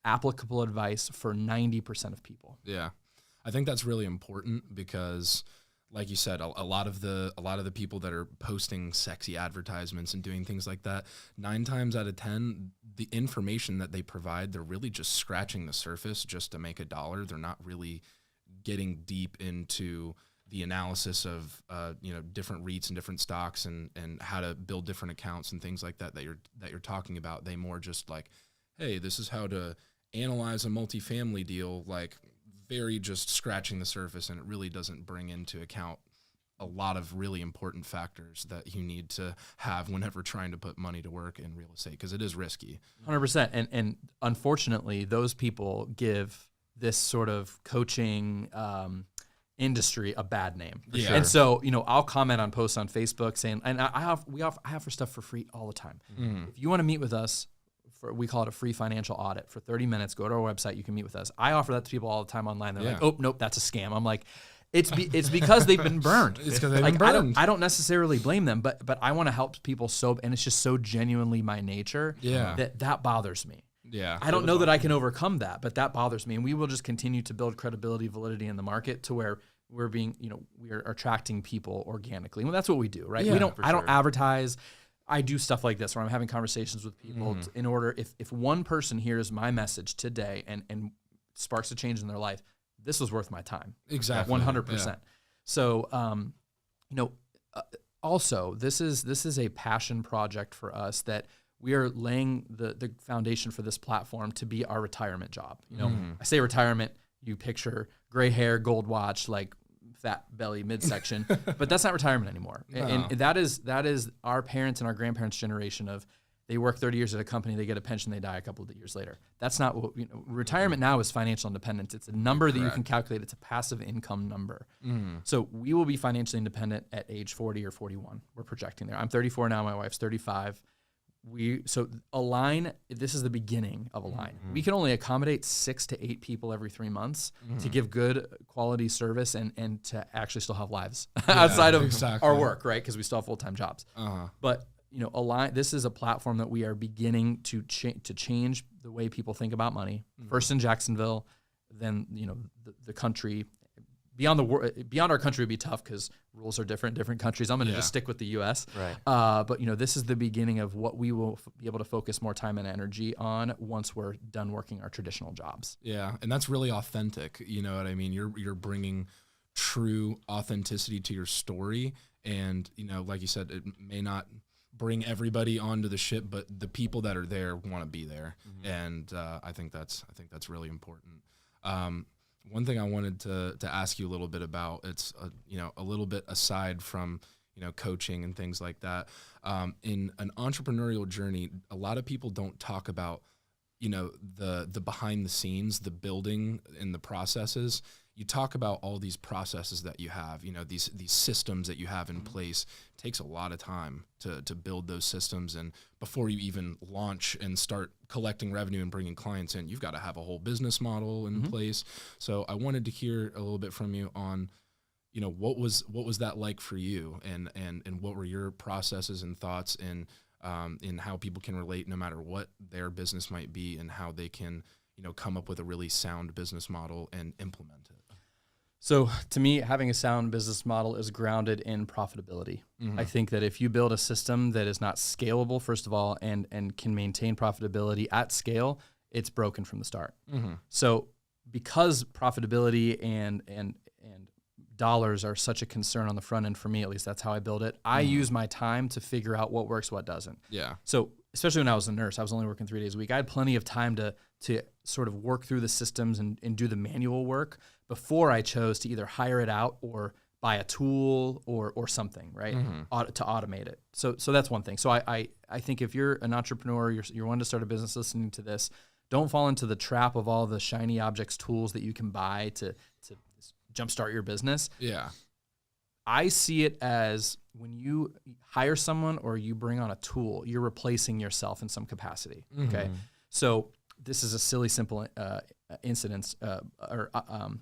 applicable advice for 90% of people. Yeah. I think that's really important because, like you said, a lot of the people that are posting sexy advertisements and doing things like that, 9 times out of 10, the information that they provide, they're really just scratching the surface just to make $1. They're not really getting deep into the analysis of different REITs and different stocks and how to build different accounts and things like that you're talking about. They more just like, hey, this is how to analyze a multifamily deal, like very just scratching the surface, and it really doesn't bring into account a lot of really important factors that you need to have whenever trying to put money to work in real estate, because it is risky. 100%. And unfortunately, those people give this sort of coaching industry a bad name. Yeah. And so, I'll comment on posts on Facebook saying, and I offer stuff for free all the time. If you want to meet with us, we call it a free financial audit for 30 minutes. Go to our website. You can meet with us. I offer that to people all the time online. They're like, oh, nope, that's a scam. I'm like, it's because they've been burned. It's because they've been burned. I don't necessarily blame them, but I want to help people and it's just so genuinely my nature that bothers me. Yeah. I don't know that I can overcome that, but that bothers me. And we will just continue to build credibility, validity in the market to where we're being, we are attracting people organically. Well, that's what we do, right? Yeah, I don't advertise. I do stuff like this where I'm having conversations with people in order, if one person hears my message today and sparks a change in their life, this was worth my time. Exactly. 100%. Yeah. So, also this is a passion project for us that we are laying the foundation for this platform to be our retirement job. I say retirement, you picture gray hair, gold watch, like fat belly midsection, but that's not retirement anymore. No. And that is our parents and our grandparents' generation of, they work 30 years at a company, they get a pension, they die a couple of years later. That's not what, retirement now is financial independence. It's a number that you can calculate. It's a passive income number. So we will be financially independent at age 40 or 41. We're projecting there. I'm 34 now, my wife's 35. So Align, this is the beginning of Align. We can only accommodate 6 to 8 people every 3 months to give good quality service and to actually still have lives outside of our work, right? Because we still have full-time jobs. But Align, this is a platform that we are beginning to change the way people think about money. First in Jacksonville, then the country. Beyond our country would be tough because rules are different countries. I'm going to just stick with the U.S. Right. But this is the beginning of what we will be able to focus more time and energy on once we're done working our traditional jobs. Yeah, and that's really authentic. You know what I mean? You're bringing true authenticity to your story, and like you said, it may not bring everybody onto the ship, but the people that are there want to be there, and I think that's really important. One thing I wanted to ask you a little bit about, it's a little bit aside from coaching and things like that. In an entrepreneurial journey, a lot of people don't talk about the behind the scenes, the building and the processes. You talk about all these processes that you have, these systems that you have in place. It takes a lot of time to build those systems, and before you even launch and start collecting revenue and bringing clients in, you've got to have a whole business model in place. So I wanted to hear a little bit from you on, what was that like for you, and what were your processes and thoughts in how people can relate no matter what their business might be, and how they can come up with a really sound business model and implement it. So to me, having a sound business model is grounded in profitability. I think that if you build a system that is not scalable, first of all, and can maintain profitability at scale, it's broken from the start. So because profitability and dollars are such a concern on the front end for me, at least that's how I build it, I use my time to figure out what works, what doesn't. Yeah. So especially when I was a nurse, I was only working 3 days a week. I had plenty of time to sort of work through the systems and do the manual work before I chose to either hire it out or buy a tool or something, right? To automate it. So that's one thing. So I think if you're an entrepreneur, you're wanting to start a business listening to this, don't fall into the trap of all the shiny objects tools that you can buy to jumpstart your business. Yeah. I see it as when you hire someone or you bring on a tool, you're replacing yourself in some capacity. Okay. So this is a silly, simple incidence or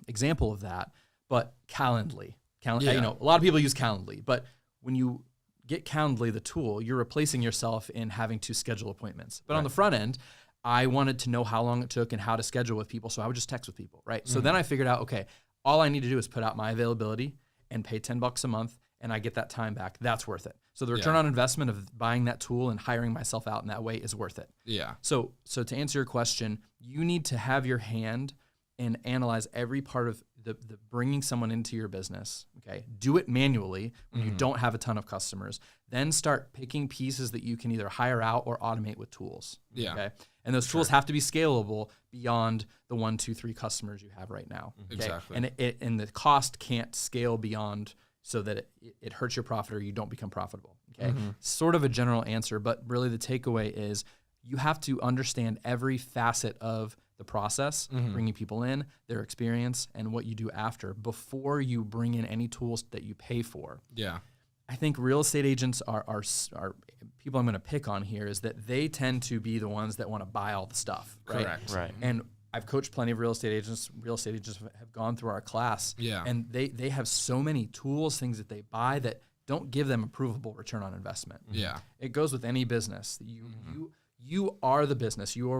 example of that, but Calendly. A lot of people use Calendly, but when you get Calendly, the tool, you're replacing yourself in having to schedule appointments. But on the front end, I wanted to know how long it took and how to schedule with people. So I would just text with people, right? So then I figured out, okay, all I need to do is put out my availability and pay $10 a month, and I get that time back. That's worth it. So the return on investment of buying that tool and hiring myself out in that way is worth it. Yeah. So to answer your question, you need to have your hand and analyze every part of the bringing someone into your business. Okay, do it manually when you don't have a ton of customers. Then start picking pieces that you can either hire out or automate with tools. Yeah. Okay, and those tools have to be scalable beyond the 1, 2, 3 customers you have right now. Okay? Exactly. And the cost can't scale beyond so that it hurts your profit or you don't become profitable. Okay, sort of a general answer, but really the takeaway is you have to understand every facet of the process, bringing people in, their experience, and what you do after before you bring in any tools that you pay for. Yeah. I think real estate agents are people I'm going to pick on here is that they tend to be the ones that want to buy all the stuff. Right? Correct. Right. And I've coached plenty of real estate agents. Real estate agents have gone through our class. Yeah. And they have so many tools, things that they buy that don't give them a provable return on investment. Yeah. It goes with any business. You are the business. You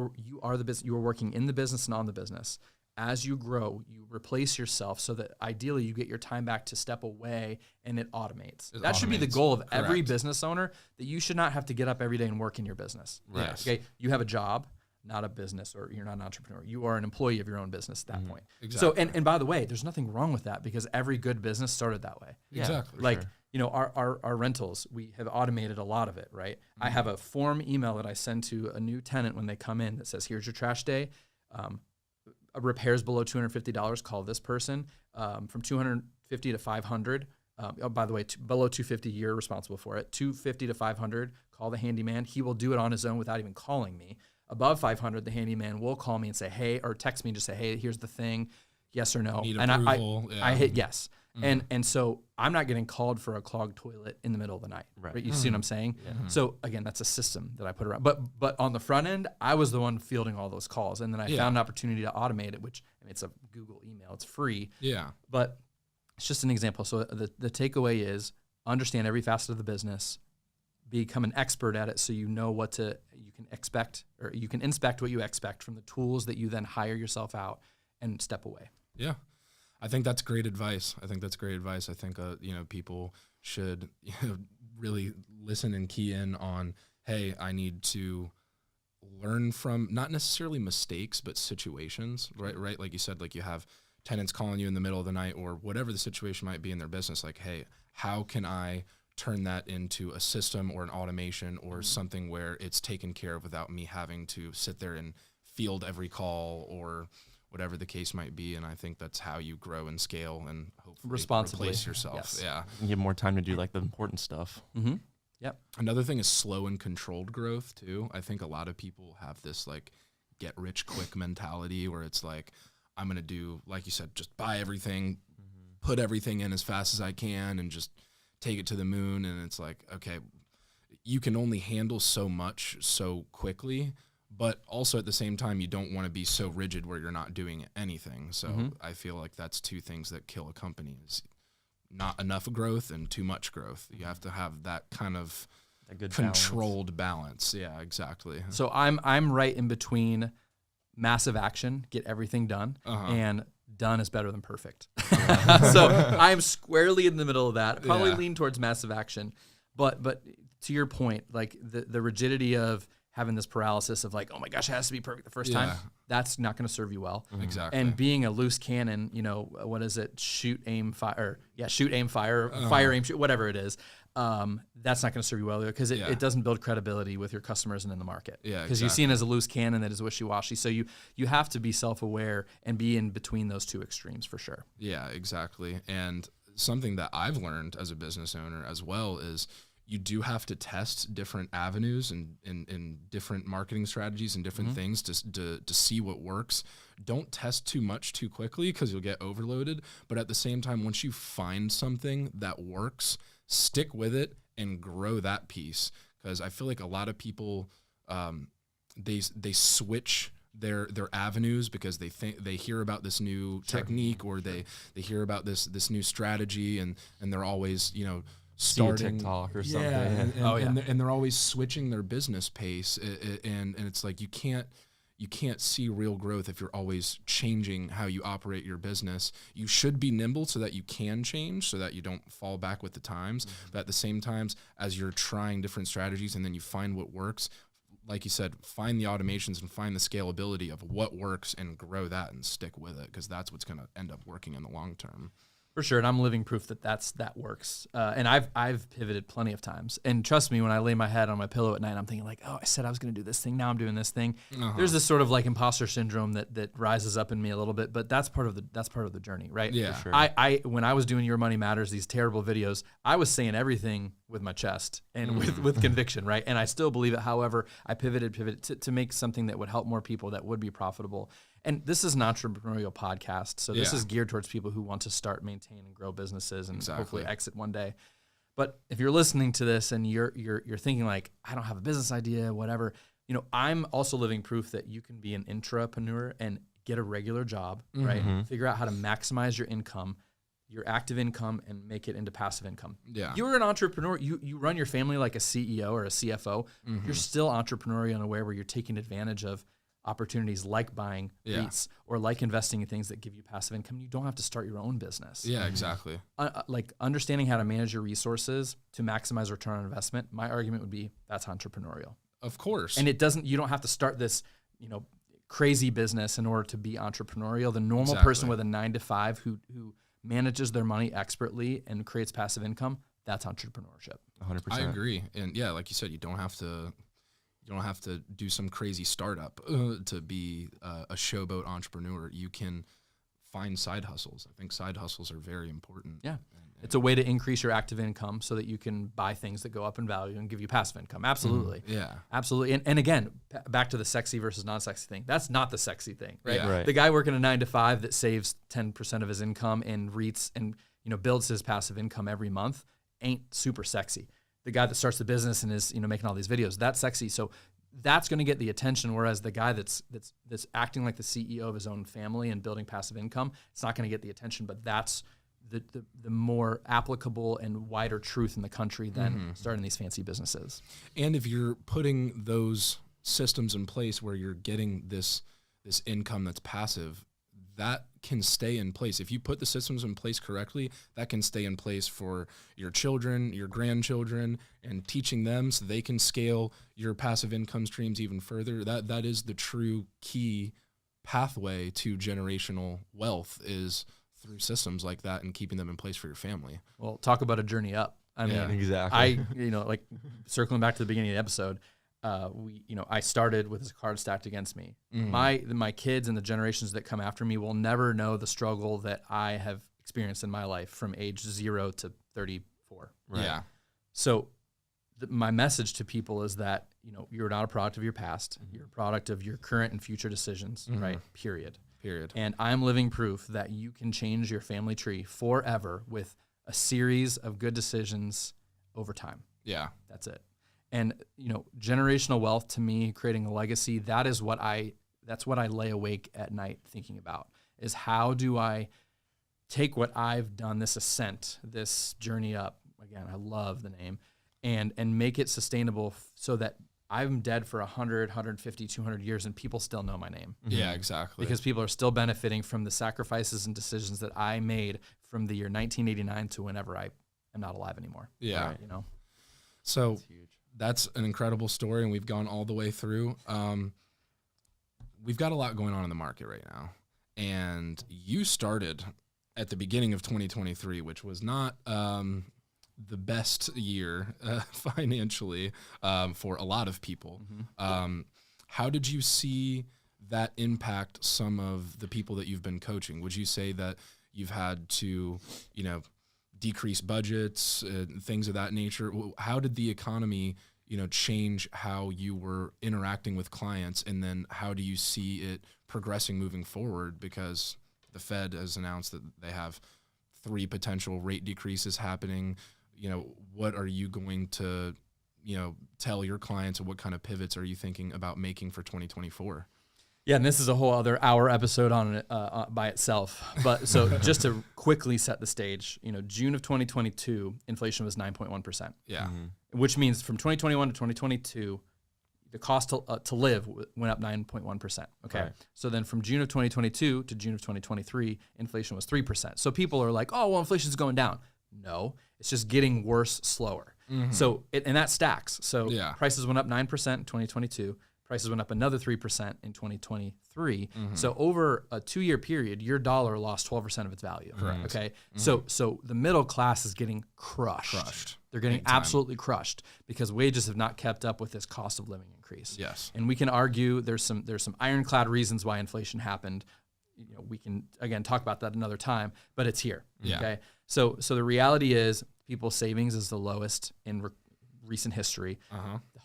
are the business. You are working in the business and on the business. As you grow, you replace yourself so that ideally you get your time back to step away and it automates. That should be the goal of every business owner, that you should not have to get up every day and work in your business. Right. Yes. Okay. You have a job, not a business, or you're not an entrepreneur. You are an employee of your own business at that point. Exactly. So, and by the way, there's nothing wrong with that because every good business started that way. Exactly. Like, you know, our rentals, we have automated a lot of it, right? I have a form email that I send to a new tenant when they come in that says, here's your trash day. Repairs below $250, call this person. From $250 to $500. By the way, below $250, you're responsible for it. $250 to $500, call the handyman. He will do it on his own without even calling me. Above $500, the handyman will call me and say, hey, or text me and just say, hey, here's the thing, yes or no. Need and approval. I hit yes. And so I'm not getting called for a clogged toilet in the middle of the night. Right? You see what I'm saying? So again, that's a system that I put around. But on the front end, I was the one fielding all those calls, and then I found an opportunity to automate it, which it's a Google email, it's free. Yeah. But it's just an example. So the takeaway is understand every facet of the business, become an expert at it, so you know what you can expect, or you can inspect what you expect from the tools that you then hire yourself out and step away. Yeah. I think that's great advice. I think people should really listen and key in on, hey, I need to learn from not necessarily mistakes, but situations, right? Like you said, like you have tenants calling you in the middle of the night or whatever the situation might be in their business. Like, hey, how can I turn that into a system or an automation or something where it's taken care of without me having to sit there and field every call or whatever the case might be. And I think that's how you grow and scale and hopefully responsibly replace yourself. Yes. Yeah. You get more time to do like the important stuff. Yep. Another thing is slow and controlled growth too. I think a lot of people have this like get rich quick mentality where it's like, I'm going to do, like you said, just buy everything, put everything in as fast as I can and just take it to the moon. And it's like, okay, you can only handle so much so quickly, but also at the same time, you don't want to be so rigid where you're not doing anything. So I feel like that's two things that kill a company is not enough growth and too much growth. You have to have that kind of A good controlled balance. Yeah, exactly. So I'm right in between massive action, get everything done, and done is better than perfect. So I'm squarely in the middle of that. Probably lean towards massive action, but to your point, like the rigidity of having this paralysis of like, oh my gosh, it has to be perfect the first time. That's not going to serve you well. Exactly. And being a loose cannon, you know, what is it? Shoot, aim, fire. Shoot, aim, fire, fire, aim, shoot, whatever it is. That's not going to serve you well either because it doesn't build credibility with your customers and in the market. Yeah, because you're seen as a loose cannon that is wishy-washy. So you have to be self-aware and be in between those two extremes for sure. Yeah, exactly. And something that I've learned as a business owner as well is you do have to test different avenues and different marketing strategies and different things to see what works. Don't test too much too quickly because you'll get overloaded. But at the same time, once you find something that works, stick with it and grow that piece. Because I feel like a lot of people, they switch their avenues because they hear about this new technique or they hear about this new strategy and they're always, starting TikTok or something. And they're always switching their business pace, and it's like you can't see real growth if you're always changing how you operate your business. You should be nimble so that you can change, so that you don't fall back with the times. But at the same time, as you're trying different strategies and then you find what works, like you said, find the automations and find the scalability of what works and grow that and stick with it, because that's what's going to end up working in the long term. For sure, and I'm living proof that works. And I've pivoted plenty of times. And trust me, when I lay my head on my pillow at night, I'm thinking like, oh, I said I was going to do this thing. Now I'm doing this thing. There's this sort of like imposter syndrome that rises up in me a little bit. But that's part of the journey, right? Yeah. For sure. I when I was doing Your Money Matters, these terrible videos, I was saying everything with my chest and with conviction, right? And I still believe it. However, I pivoted to make something that would help more people, that would be profitable. And this is an entrepreneurial podcast, so this is geared towards people who want to start, maintain, and grow businesses, and hopefully exit one day. But if you're listening to this and you're thinking like, I don't have a business idea, whatever, I'm also living proof that you can be an intrapreneur and get a regular job, right? Figure out how to maximize your income, your active income, and make it into passive income. Yeah. You're an entrepreneur. You run your family like a CEO or a CFO. You're still entrepreneurial in a way where you're taking advantage of opportunities like buying REITs or like investing in things that give you passive income. You don't have to start your own business. Yeah, exactly. Like understanding how to manage your resources to maximize return on investment, my argument would be that's entrepreneurial. Of course. And you don't have to start this, crazy business in order to be entrepreneurial. The normal person with a 9-to-5 who manages their money expertly and creates passive income, that's entrepreneurship. 100%. I agree. And yeah, like you said, you don't have to do some crazy startup to be a showboat entrepreneur. You can find side hustles. I think side hustles are very important. Yeah. It's a way to increase your active income so that you can buy things that go up in value and give you passive income. Absolutely. Yeah. Absolutely. And again, back to the sexy versus non-sexy thing. That's not the sexy thing, right? Yeah. Right. The guy working a 9-to-5 that saves 10% of his income in REITs and builds his passive income every month ain't super sexy. The guy that starts the business and is making all these videos, that's sexy. So that's going to get the attention. Whereas the guy that's acting like the CEO of his own family and building passive income, it's not going to get the attention. But that's the more applicable and wider truth in the country than starting these fancy businesses. And if you're putting those systems in place where you're getting this income that's passive, that can stay in place. If you put the systems in place correctly, that can stay in place for your children, your grandchildren, and teaching them so they can scale your passive income streams even further. That is the true key pathway to generational wealth, is through systems like that and keeping them in place for your family. Well, talk about a journey up. I mean, exactly. like circling back to the beginning of the episode, I started with this card stacked against me. My kids and the generations that come after me will never know the struggle that I have experienced in my life from age 0 to 34. Right. Yeah. So my message to people is that, you're not a product of your past. You're a product of your current and future decisions, right? Period. And I'm living proof that you can change your family tree forever with a series of good decisions over time. Yeah. That's it. And, generational wealth, to me, creating a legacy, that's what I lay awake at night thinking about, is how do I take what I've done, this ascent, this journey up, again, I love the name, and make it sustainable so that I'm dead for 100, 150, 200 years and people still know my name. Yeah, exactly. Because people are still benefiting from the sacrifices and decisions that I made from the year 1989 to whenever I am not alive anymore. Yeah. Right, So that's an incredible story, and we've gone all the way through. We've got a lot going on in the market right now, and you started at the beginning of 2023, which was not the best year financially for a lot of people. How did you see that impact some of the people that you've been coaching? Would you say that you've had to, decrease budgets, things of that nature? How did the economy, change how you were interacting with clients? And then how do you see it progressing moving forward? Because the Fed has announced that they have 3 potential rate decreases happening. What are you going to, tell your clients, and what kind of pivots are you thinking about making for 2024? Yeah, and this is a whole other hour episode on it by itself. But so just to quickly set the stage, June of 2022, inflation was 9.1%. Yeah. Which means from 2021 to 2022, the cost to live went up 9.1%. Okay. Right. So then from June of 2022 to June of 2023, inflation was 3%. So people are like, oh, well, inflation's going down. No, it's just getting worse, slower. So, and that stacks. So prices went up 9% in 2022. Prices went up another 3% in 2023. So over a 2-year period, your dollar lost 12% of its value. Correct. Okay. So the middle class is getting crushed. They're getting absolutely crushed because wages have not kept up with this cost of living increase. Yes. And we can argue there's some ironclad reasons why inflation happened. We can again talk about that another time, but it's here. Yeah. Okay. So the reality is people's savings is the lowest in recent history.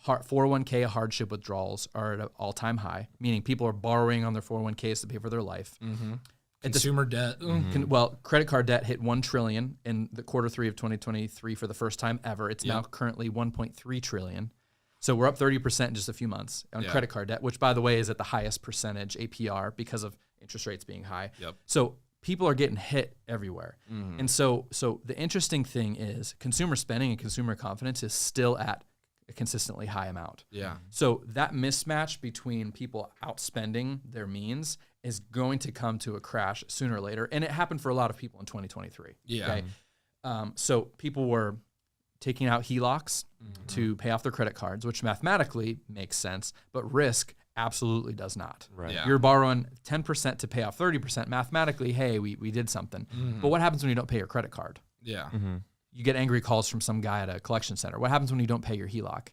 401k hardship withdrawals are at an all-time high, meaning people are borrowing on their 401ks to pay for their life. Consumer debt. Well, credit card debt hit $1 trillion in the Q3 of 2023 for the first time ever. It's now currently $1.3 trillion. So we're up 30% in just a few months on credit card debt, which, by the way, is at the highest percentage APR because of interest rates being high. So people are getting hit everywhere. And so the interesting thing is consumer spending and consumer confidence is still at a consistently high amount. So that mismatch between people outspending their means is going to come to a crash sooner or later. And it happened for a lot of people in 2023. Okay? So people were taking out HELOCs to pay off their credit cards, which mathematically makes sense, but risk absolutely does not. Right. You're borrowing 10% to pay off 30%. Mathematically, hey, we did something. But what happens when you don't pay your credit card? You get angry calls from some guy at a collection center. What happens when you don't pay your HELOC?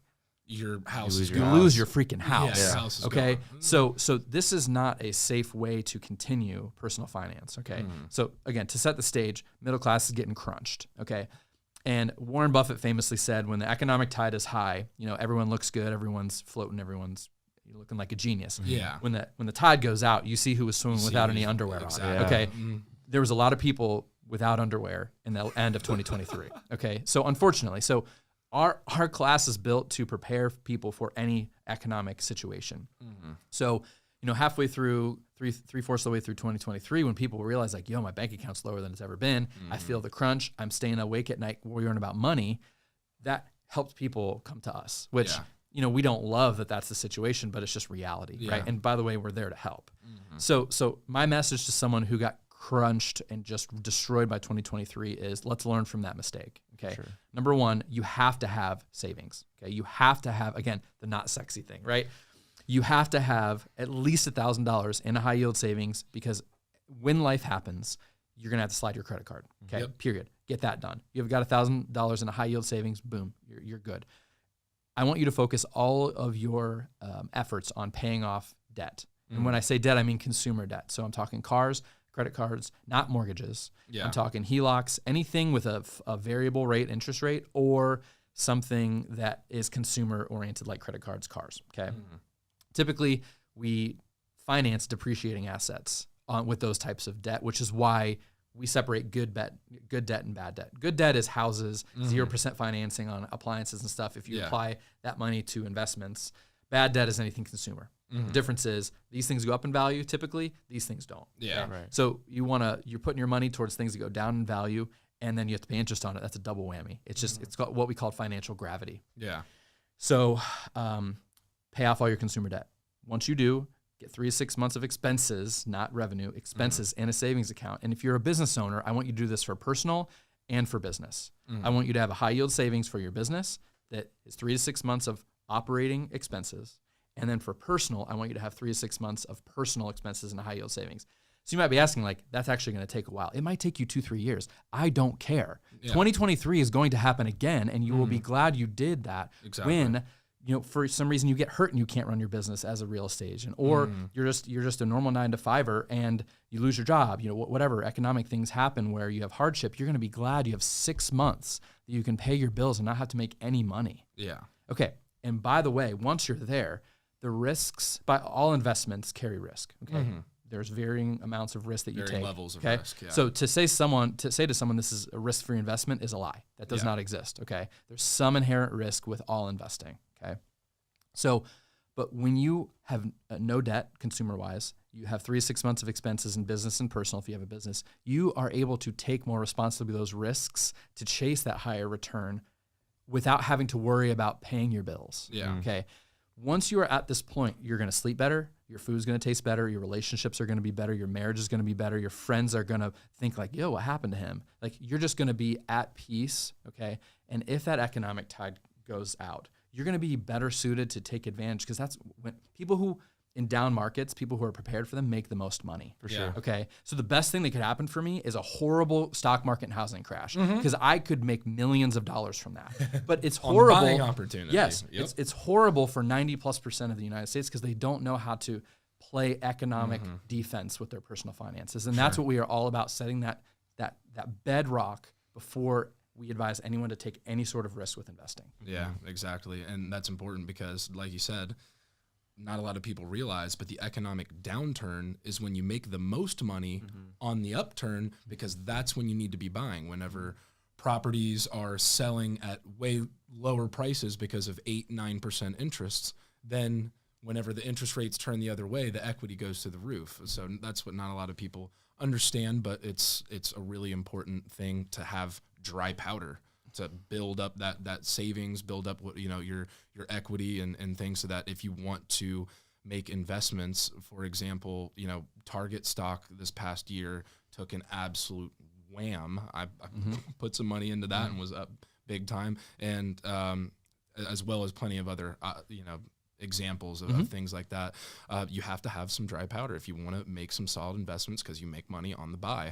Your house You lose your freaking house. Yeah, house is okay. gone. So this is not a safe way to continue personal finance. Okay. So again, to set the stage, middle class is getting crunched. Okay. And Warren Buffett famously said, when the economic tide is high, everyone looks good, everyone's floating, everyone's looking like a genius. When the tide goes out, you see who was swimming without any underwear on. Okay. There was a lot of people without underwear in the end of 2023. Okay. So unfortunately, our class is built to prepare people for any economic situation. So, halfway through, three-fourths of the way through 2023, when people realize like, my bank account's lower than it's ever been, I feel the crunch, I'm staying awake at night worrying about money, that helps people come to us, which, we don't love that that's the situation, but it's just reality, right? And by the way, we're there to help. So my message to someone who got crunched and just destroyed by 2023 is let's learn from that mistake. Okay. Sure. Number one, you have to have savings. Okay. You have to have, again, the not sexy thing, right? You have to have at least $1,000 in a high yield savings because when life happens, you're going to have to slide your credit card. Okay. Period. Get that done. You've got $1,000 in a high yield savings. Boom. You're good. I want you to focus all of your efforts on paying off debt. And when I say debt, I mean consumer debt. So I'm talking cars, credit cards, not mortgages. I'm talking HELOCs, anything with a variable rate interest rate or something that is consumer oriented like credit cards, cars. Okay. Typically, we finance depreciating assets with those types of debt, which is why we separate good debt and bad debt. Good debt is houses, 0% financing on appliances and stuff. If you apply that money to investments, bad debt is anything consumer. The difference is these things go up in value. Typically, these things don't. Okay? Right. So you're putting your money towards things that go down in value, and then you have to pay interest on it. That's a double whammy. It's just it's got what we call financial gravity. So pay off all your consumer debt. Once you do, get 3 to 6 months of expenses, not revenue, expenses in a savings account. And if you're a business owner, I want you to do this for personal and for business. I want you to have a high yield savings for your business that is 3 to 6 months of operating expenses. And then for personal, I want you to have 3 to 6 months of personal expenses in a high yield savings. So you might be asking, like, that's actually going to take a while. It might take you 2-3 years. I don't care. 2023 is going to happen again, and you will be glad you did that when, for some reason you get hurt and you can't run your business as a real estate agent, or you're just a normal 9-to-5er and you lose your job. Whatever economic things happen where you have hardship, you're going to be glad you have 6 months that you can pay your bills and not have to make any money. Okay. And by the way, once you're there, the risks, by all investments carry risk. Okay. There's varying amounts of risk that you take. Levels of risk. So to say to someone this is a risk-free investment is a lie. That does not exist. Okay. There's some inherent risk with all investing. Okay. So But when you have no debt, consumer-wise, you have 3 to 6 months of expenses in business and personal if you have a business, you are able to take more responsibility of those risks to chase that higher return without having to worry about paying your bills. Yeah. Okay. Once you are at this point, you're going to sleep better, your food's going to taste better, your relationships are going to be better, your marriage is going to be better, your friends are going to think like, yo, what happened to him? Like, you're just going to be at peace, okay? And if that economic tide goes out, you're going to be better suited to take advantage, because that's when people who, in down markets, people who are prepared for them make the most money. For sure. Okay. So the best thing that could happen for me is a horrible stock market and housing crash, because I could make millions of dollars from that. But it's horrible. Buying opportunity. Yes. It's horrible for 90+% of the United States, because they don't know how to play economic defense with their personal finances. And that's what we are all about, setting that bedrock before we advise anyone to take any sort of risk with investing. Yeah, exactly. And that's important because, like you said, not a lot of people realize, but the economic downturn is when you make the most money on the upturn, because that's when you need to be buying. Whenever properties are selling at way lower prices because of 8-9% interests, then whenever the interest rates turn the other way, the equity goes to the roof. So that's what not a lot of people understand, but it's a really important thing to have dry powder, to build up that savings, build up what, your equity and things, so that if you want to make investments, for example, Target stock this past year took an absolute wham. I put some money into that and was up big time, and as well as plenty of other examples of things like that. You have to have some dry powder if you want to make some solid investments, because you make money on the buy.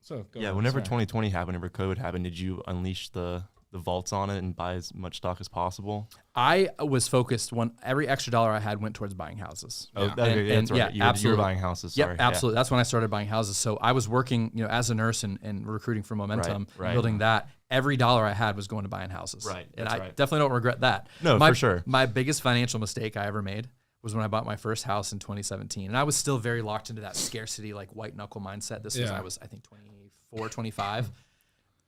Whenever 2020 happened, whenever COVID happened, did you unleash the vaults on it and buy as much stock as possible? I was focused every extra dollar I had went towards buying houses. Oh, that's right. You were buying houses. Sorry. Yep, absolutely. Yeah. That's when I started buying houses. So I was working, as a nurse and recruiting for Momentum, building that. Every dollar I had was going to buying houses. Right. And I definitely don't regret that. No, for sure. My biggest financial mistake I ever made was when I bought my first house in 2017. And I was still very locked into that scarcity, like white knuckle mindset. I was, I think, 24, 25.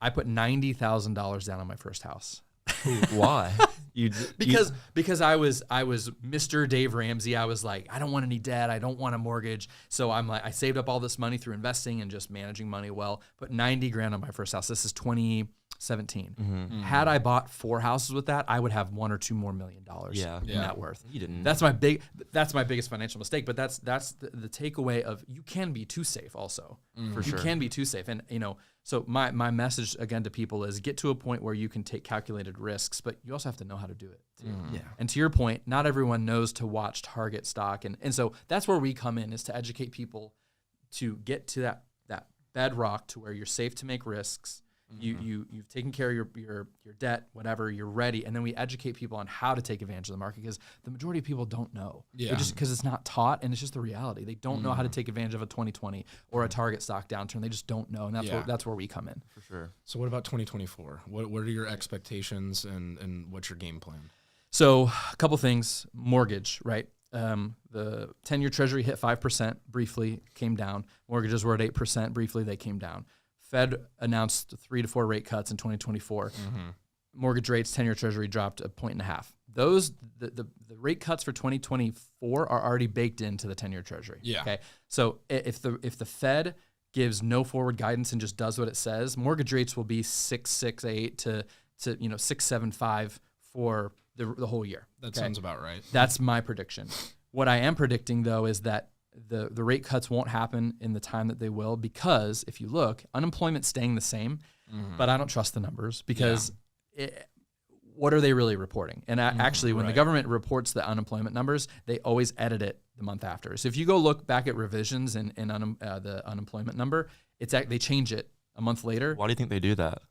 I put $90,000 down on my first house. Why? Because I was Mr. Dave Ramsey. I was like, I don't want any debt. I don't want a mortgage. So I'm like, I saved up all this money through investing and just managing money well. Put $90,000 on my first house. This is 2017. Had I bought 4 houses with that, I would have $1 or $2 more million in net worth. You didn't. That's my biggest financial mistake. But that's the takeaway of, you can be too safe also. For sure. You can be too safe. And so my message again to people is, get to a point where you can take calculated risks, but you also have to know how to do it too. Yeah. And to your point, not everyone knows to watch Target stock. And so that's where we come in, is to educate people to get to that bedrock to where you're safe to make risks. You've taken care of your debt, whatever, you're ready. And then we educate people on how to take advantage of the market, because the majority of people don't know. Yeah. Just because it's not taught, and it's just the reality. They don't know how to take advantage of a 2020 or a Target stock downturn. They just don't know. And that's where we come in. For sure. So what about 2024? What are your expectations and what's your game plan? So a couple things. Mortgage, right? The 10-year treasury hit 5% briefly, came down. Mortgages were at 8% briefly, they came down. Fed announced 3 to 4 rate cuts in 2024. Mortgage rates, 10-year treasury dropped 1.5 points. Those the rate cuts for 2024 are already baked into the 10-year treasury. Yeah. Okay. So if the Fed gives no forward guidance and just does what it says, mortgage rates will be 6.68 to 6.75 for the whole year. That sounds about right. That's my prediction. What I am predicting, though, is that the rate cuts won't happen in the time that they will, because if you look, unemployment's staying the same, but I don't trust the numbers, because what are they really reporting? And actually, when the government reports the unemployment numbers, they always edit it the month after. So if you go look back at revisions in the unemployment number, they change it a month later. Why do you think they do that?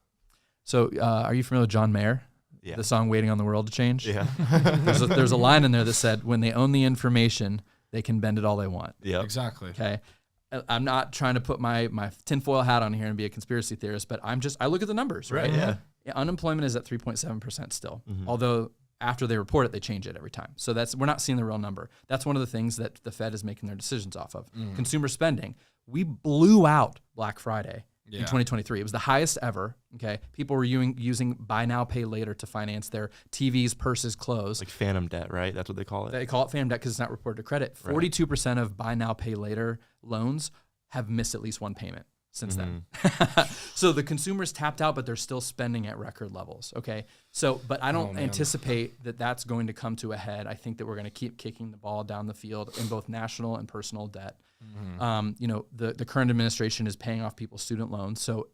So are you familiar with John Mayer? Yeah. The song "Waiting on the World to Change"? Yeah. There's a line in there that said, "When they own the information, they can bend it all they want." Yeah, exactly. Okay. I'm not trying to put my tinfoil hat on here and be a conspiracy theorist, but I look at the numbers, right? Yeah. Unemployment is at 3.7% still, although after they report it, they change it every time. So we're not seeing the real number. That's one of the things that the Fed is making their decisions off of. Consumer spending. We blew out Black Friday in 2023. It was the highest ever. Okay, people were using buy now, pay later to finance their TVs, purses, clothes. Like phantom debt, right? That's what they call it. They call it phantom debt because it's not reported to credit. 42% of buy now, pay later loans have missed at least one payment since then. So the consumer's tapped out, but they're still spending at record levels. Okay. So, but I don't anticipate that that's going to come to a head. I think that we're going to keep kicking the ball down the field in both national and personal debt. The current administration is paying off people's student loans. So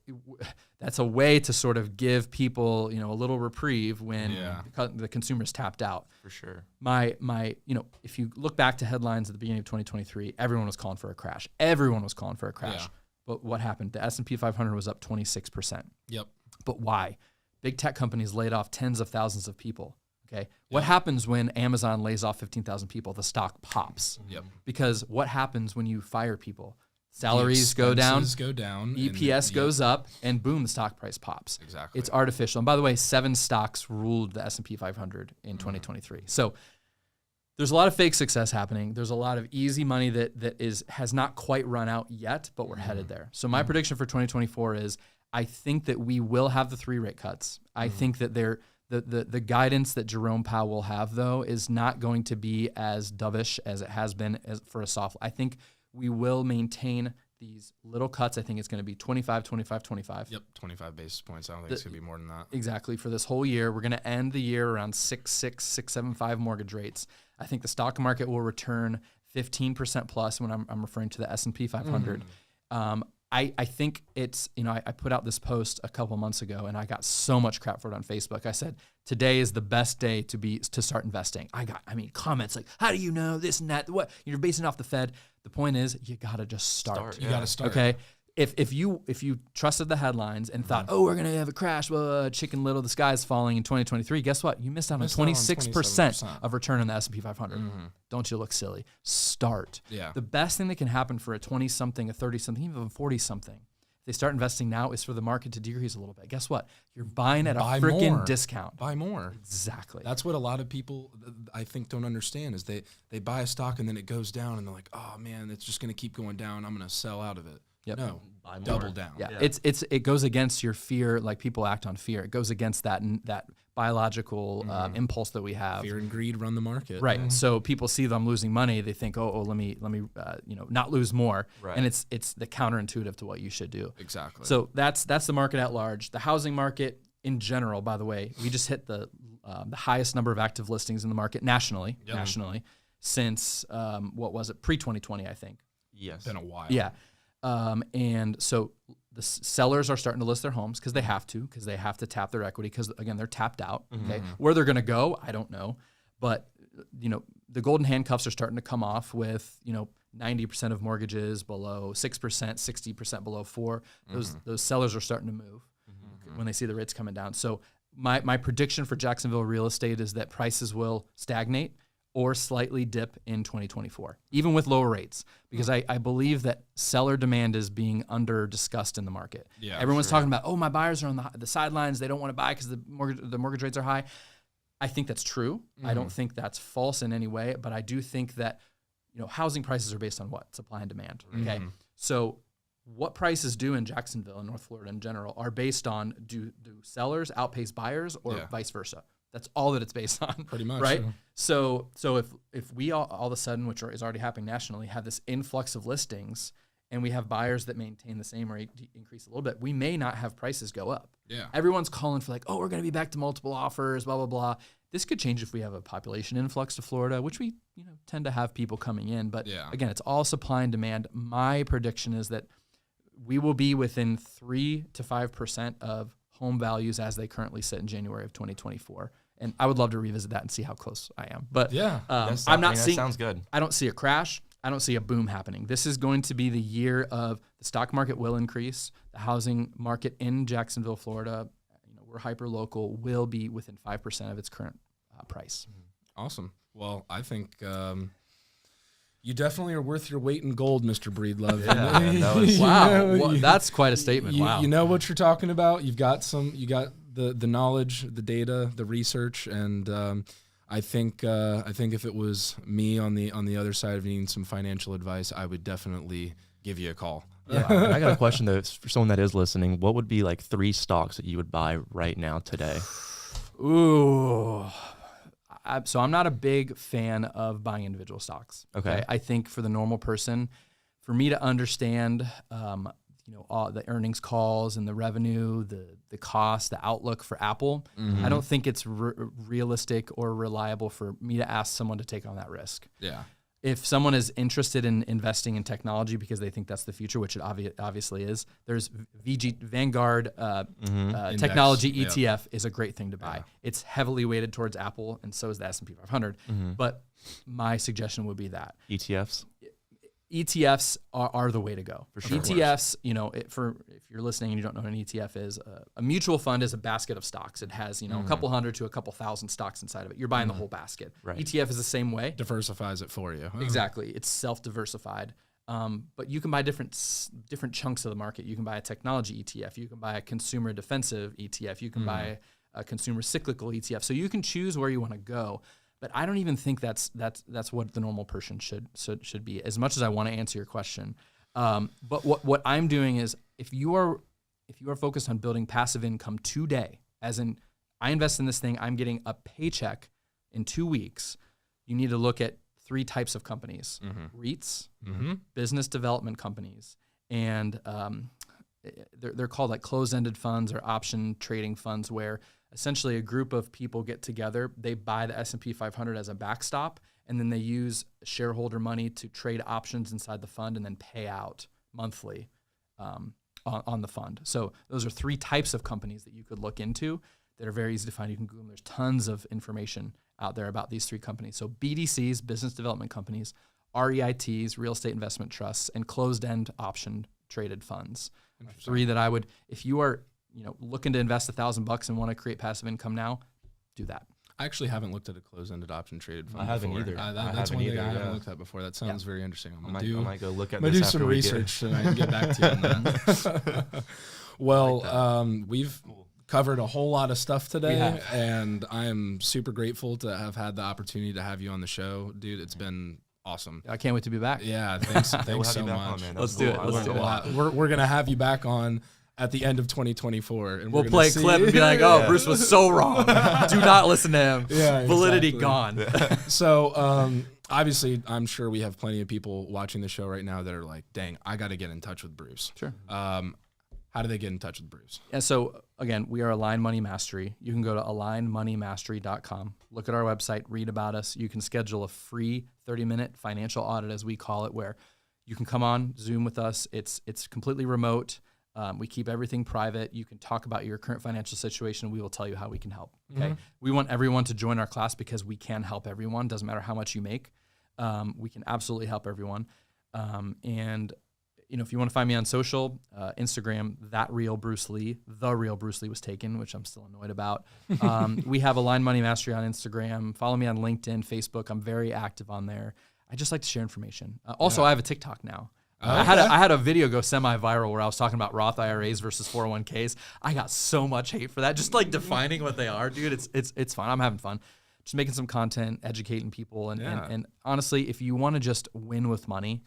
that's a way to sort of give people, a little reprieve when the consumer's tapped out. For sure. If you look back to headlines at the beginning of 2023, everyone was calling for a crash. Everyone was calling for a crash. Yeah. But what happened? The S&P 500 was up 26%. Yep. But why? Big tech companies laid off tens of thousands of people. Okay. What happens when Amazon lays off 15,000 people? The stock pops. Yep. Because what happens when you fire people? Salaries go down, EPS goes up, and boom, the stock price pops. Exactly. It's artificial. And by the way, 7 stocks ruled the S&P 500 in 2023. So there's a lot of fake success happening. There's a lot of easy money that has not quite run out yet, but we're headed there. So my prediction for 2024 is I think that we will have the 3 rate cuts. I think that the guidance that Jerome Powell will have, though, is not going to be as dovish as it has been for a soft. I think we will maintain these little cuts. I think it's going to be 25, 25, 25. Yep, 25 basis points. I don't think it's going to be more than that. Exactly. For this whole year, we're going to end the year around 6.6, 6.75 mortgage rates. I think the stock market will return 15% plus when I'm referring to the S&P 500. I think it's, I put out this post a couple months ago and I got so much crap for it on Facebook. I said, today is the best day to start investing. Comments like, how do you know this and that? What? You're basing it off the Fed. The point is you got to just start. You got to start. Okay. If you trusted the headlines and thought, oh, we're going to have a crash, Chicken Little, the sky's falling in 2023, guess what? You missed out on 26% of return on the S&P 500. Don't you look silly? Start. Yeah. The best thing that can happen for a 20-something, a 30-something, even a 40-something, if they start investing now, is for the market to decrease a little bit. Guess what? You're buying at a freaking discount. Buy more. Exactly. That's what a lot of people, I think, don't understand is they buy a stock and then it goes down and they're like, oh, man, it's just going to keep going down. I'm going to sell out of it. Yep. No, double down. Yeah. It goes against your fear, like people act on fear. It goes against that biological impulse that we have. Fear and greed run the market. Right. So people see them losing money, they think, let me not lose more. Right. And it's the counterintuitive to what you should do. Exactly. So that's the market at large. The housing market in general, by the way, we just hit the highest number of active listings in the market nationally since pre-2020, I think. Yes. Been a while. Yeah. And so the sellers are starting to list their homes because they have to tap their equity because, again, they're tapped out. Okay. Where they're going to go, I don't know. But, the golden handcuffs are starting to come off with, 90% of mortgages below 6%, 60% below 4%. Those sellers are starting to move when they see the rates coming down. So my prediction for Jacksonville real estate is that prices will stagnate or slightly dip in 2024, even with lower rates, because I believe that seller demand is being under-discussed in the market. Yeah, everyone's talking about, my buyers are on the sidelines. They don't want to buy because the mortgage rates are high. I think that's true. I don't think that's false in any way, but I do think that housing prices are based on what? Supply and demand. Okay, so what prices do in Jacksonville and North Florida in general are based on do sellers outpace buyers or vice versa. That's all that it's based on. Pretty much. Right? Yeah. So if we all of a sudden, which is already happening nationally, have this influx of listings and we have buyers that maintain the same rate, increase a little bit, we may not have prices go up. Yeah. Everyone's calling for we're going to be back to multiple offers, blah, blah, blah. This could change if we have a population influx to Florida, which we tend to have people coming in. But again, it's all supply and demand. My prediction is that we will be within 3 to 5% of home values as they currently sit in January of 2024. And I would love to revisit that and see how close I am. But I'm not seeing. That sounds good. I don't see a crash. I don't see a boom happening. This is going to be the year of the stock market will increase. The housing market in Jacksonville, Florida, we're hyper local, will be within 5% of its current price. Awesome. Well, I think you definitely are worth your weight in gold, Mr. Breedlove. Wow, that's quite a statement. Wow. You know what you're talking about. You've got the knowledge, the data, the research, and I think if it was me on the other side of needing some financial advice, I would definitely give you a call. I got a question though for someone that is listening. What would be like 3 stocks that you would buy right now today? Ooh. So I'm not a big fan of buying individual stocks. Okay. I think for the normal person, for me to understand, all the earnings calls and the revenue, the cost, the outlook for Apple, I don't think it's realistic or reliable for me to ask someone to take on that risk. Yeah. If someone is interested in investing in technology because they think that's the future, which it obviously is, there's Vanguard Technology ETF is a great thing to buy. Yeah. It's heavily weighted towards Apple, and so is the S&P 500. But my suggestion would be that ETFs are the way to go. For sure. ETFs, if you're listening and you don't know what an ETF is, a mutual fund is a basket of stocks. It has, a couple hundred to a couple thousand stocks inside of it. You're buying the whole basket. Right. ETF is the same way. Diversifies it for you. Exactly. It's self-diversified. But you can buy different chunks of the market. You can buy a technology ETF. You can buy a consumer defensive ETF. You can buy a consumer cyclical ETF. So you can choose where you want to go. But I don't even think that's what the normal person should be. As much as I want to answer your question, but what I'm doing is if you are focused on building passive income today, as in I invest in this thing, I'm getting a paycheck in 2 weeks. You need to look at 3 types of companies: REITs, business development companies, and they're called like closed-ended funds or option trading funds, where essentially a group of people get together, they buy the S&P 500 as a backstop, and then they use shareholder money to trade options inside the fund and then pay out monthly on the fund. So those are 3 types of companies that you could look into that are very easy to find. You can Google them. There's tons of information out there about these 3 companies. So BDCs, business development companies, REITs, real estate investment trusts, and closed-end option traded funds. 3 that I would, if you are looking to invest $1,000 and want to create passive income now, do that. I actually haven't looked at a closed-ended option traded fund. I haven't either. That's one thing I haven't looked at before. That sounds very interesting. I might go look at this. Do some research tonight and get back to you on that. Well, we've covered a whole lot of stuff today, and I am super grateful to have had the opportunity to have you on the show, dude. It's been awesome. I can't wait to be back. Yeah, thanks so much. Let's do it. We're gonna have you back on at the end of 2024. And we'll play a clip and be like, Bruce was so wrong. Do not listen to him. Yeah, Validity gone. So obviously, I'm sure we have plenty of people watching the show right now that are like, dang, I got to get in touch with Bruce. Sure. How do they get in touch with Bruce? Yeah, so again, we are Align Money Mastery. You can go to alignmoneymastery.com, look at our website, read about us. You can schedule a free 30-minute financial audit, as we call it, where you can come on Zoom with us. It's completely remote. We keep everything private. You can talk about your current financial situation. We will tell you how we can help. Okay. We want everyone to join our class because we can help everyone. Doesn't matter how much you make. We can absolutely help everyone. And if you want to find me on social, Instagram, The Real Bruce Lee was taken, which I'm still annoyed about. We have Align Money Mastery on Instagram. Follow me on LinkedIn, Facebook. I'm very active on there. I just like to share information. I have a TikTok now. I had a video go semi-viral where I was talking about Roth IRAs versus 401ks. I got so much hate for that. Just like defining what they are, dude. It's fun. I'm having fun. Just making some content, educating people, and honestly, if you want to just win with money,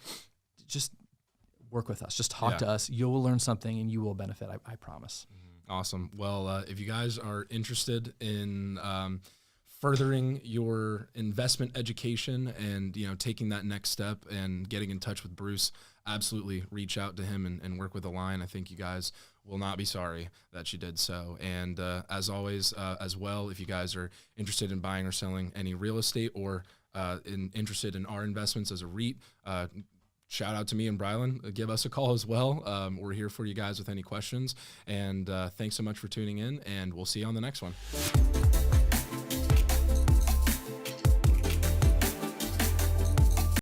just work with us. Just talk to us. You will learn something and you will benefit. I promise. Awesome. Well, if you guys are interested in furthering your investment education and taking that next step and getting in touch with Bruce, absolutely reach out to him and work with Align. I think you guys will not be sorry that you did so. And as always, as well, if you guys are interested in buying or selling any real estate or interested in our investments as a REIT, shout out to me and Brylen. Give us a call as well. We're here for you guys with any questions. And thanks so much for tuning in, and we'll see you on the next one.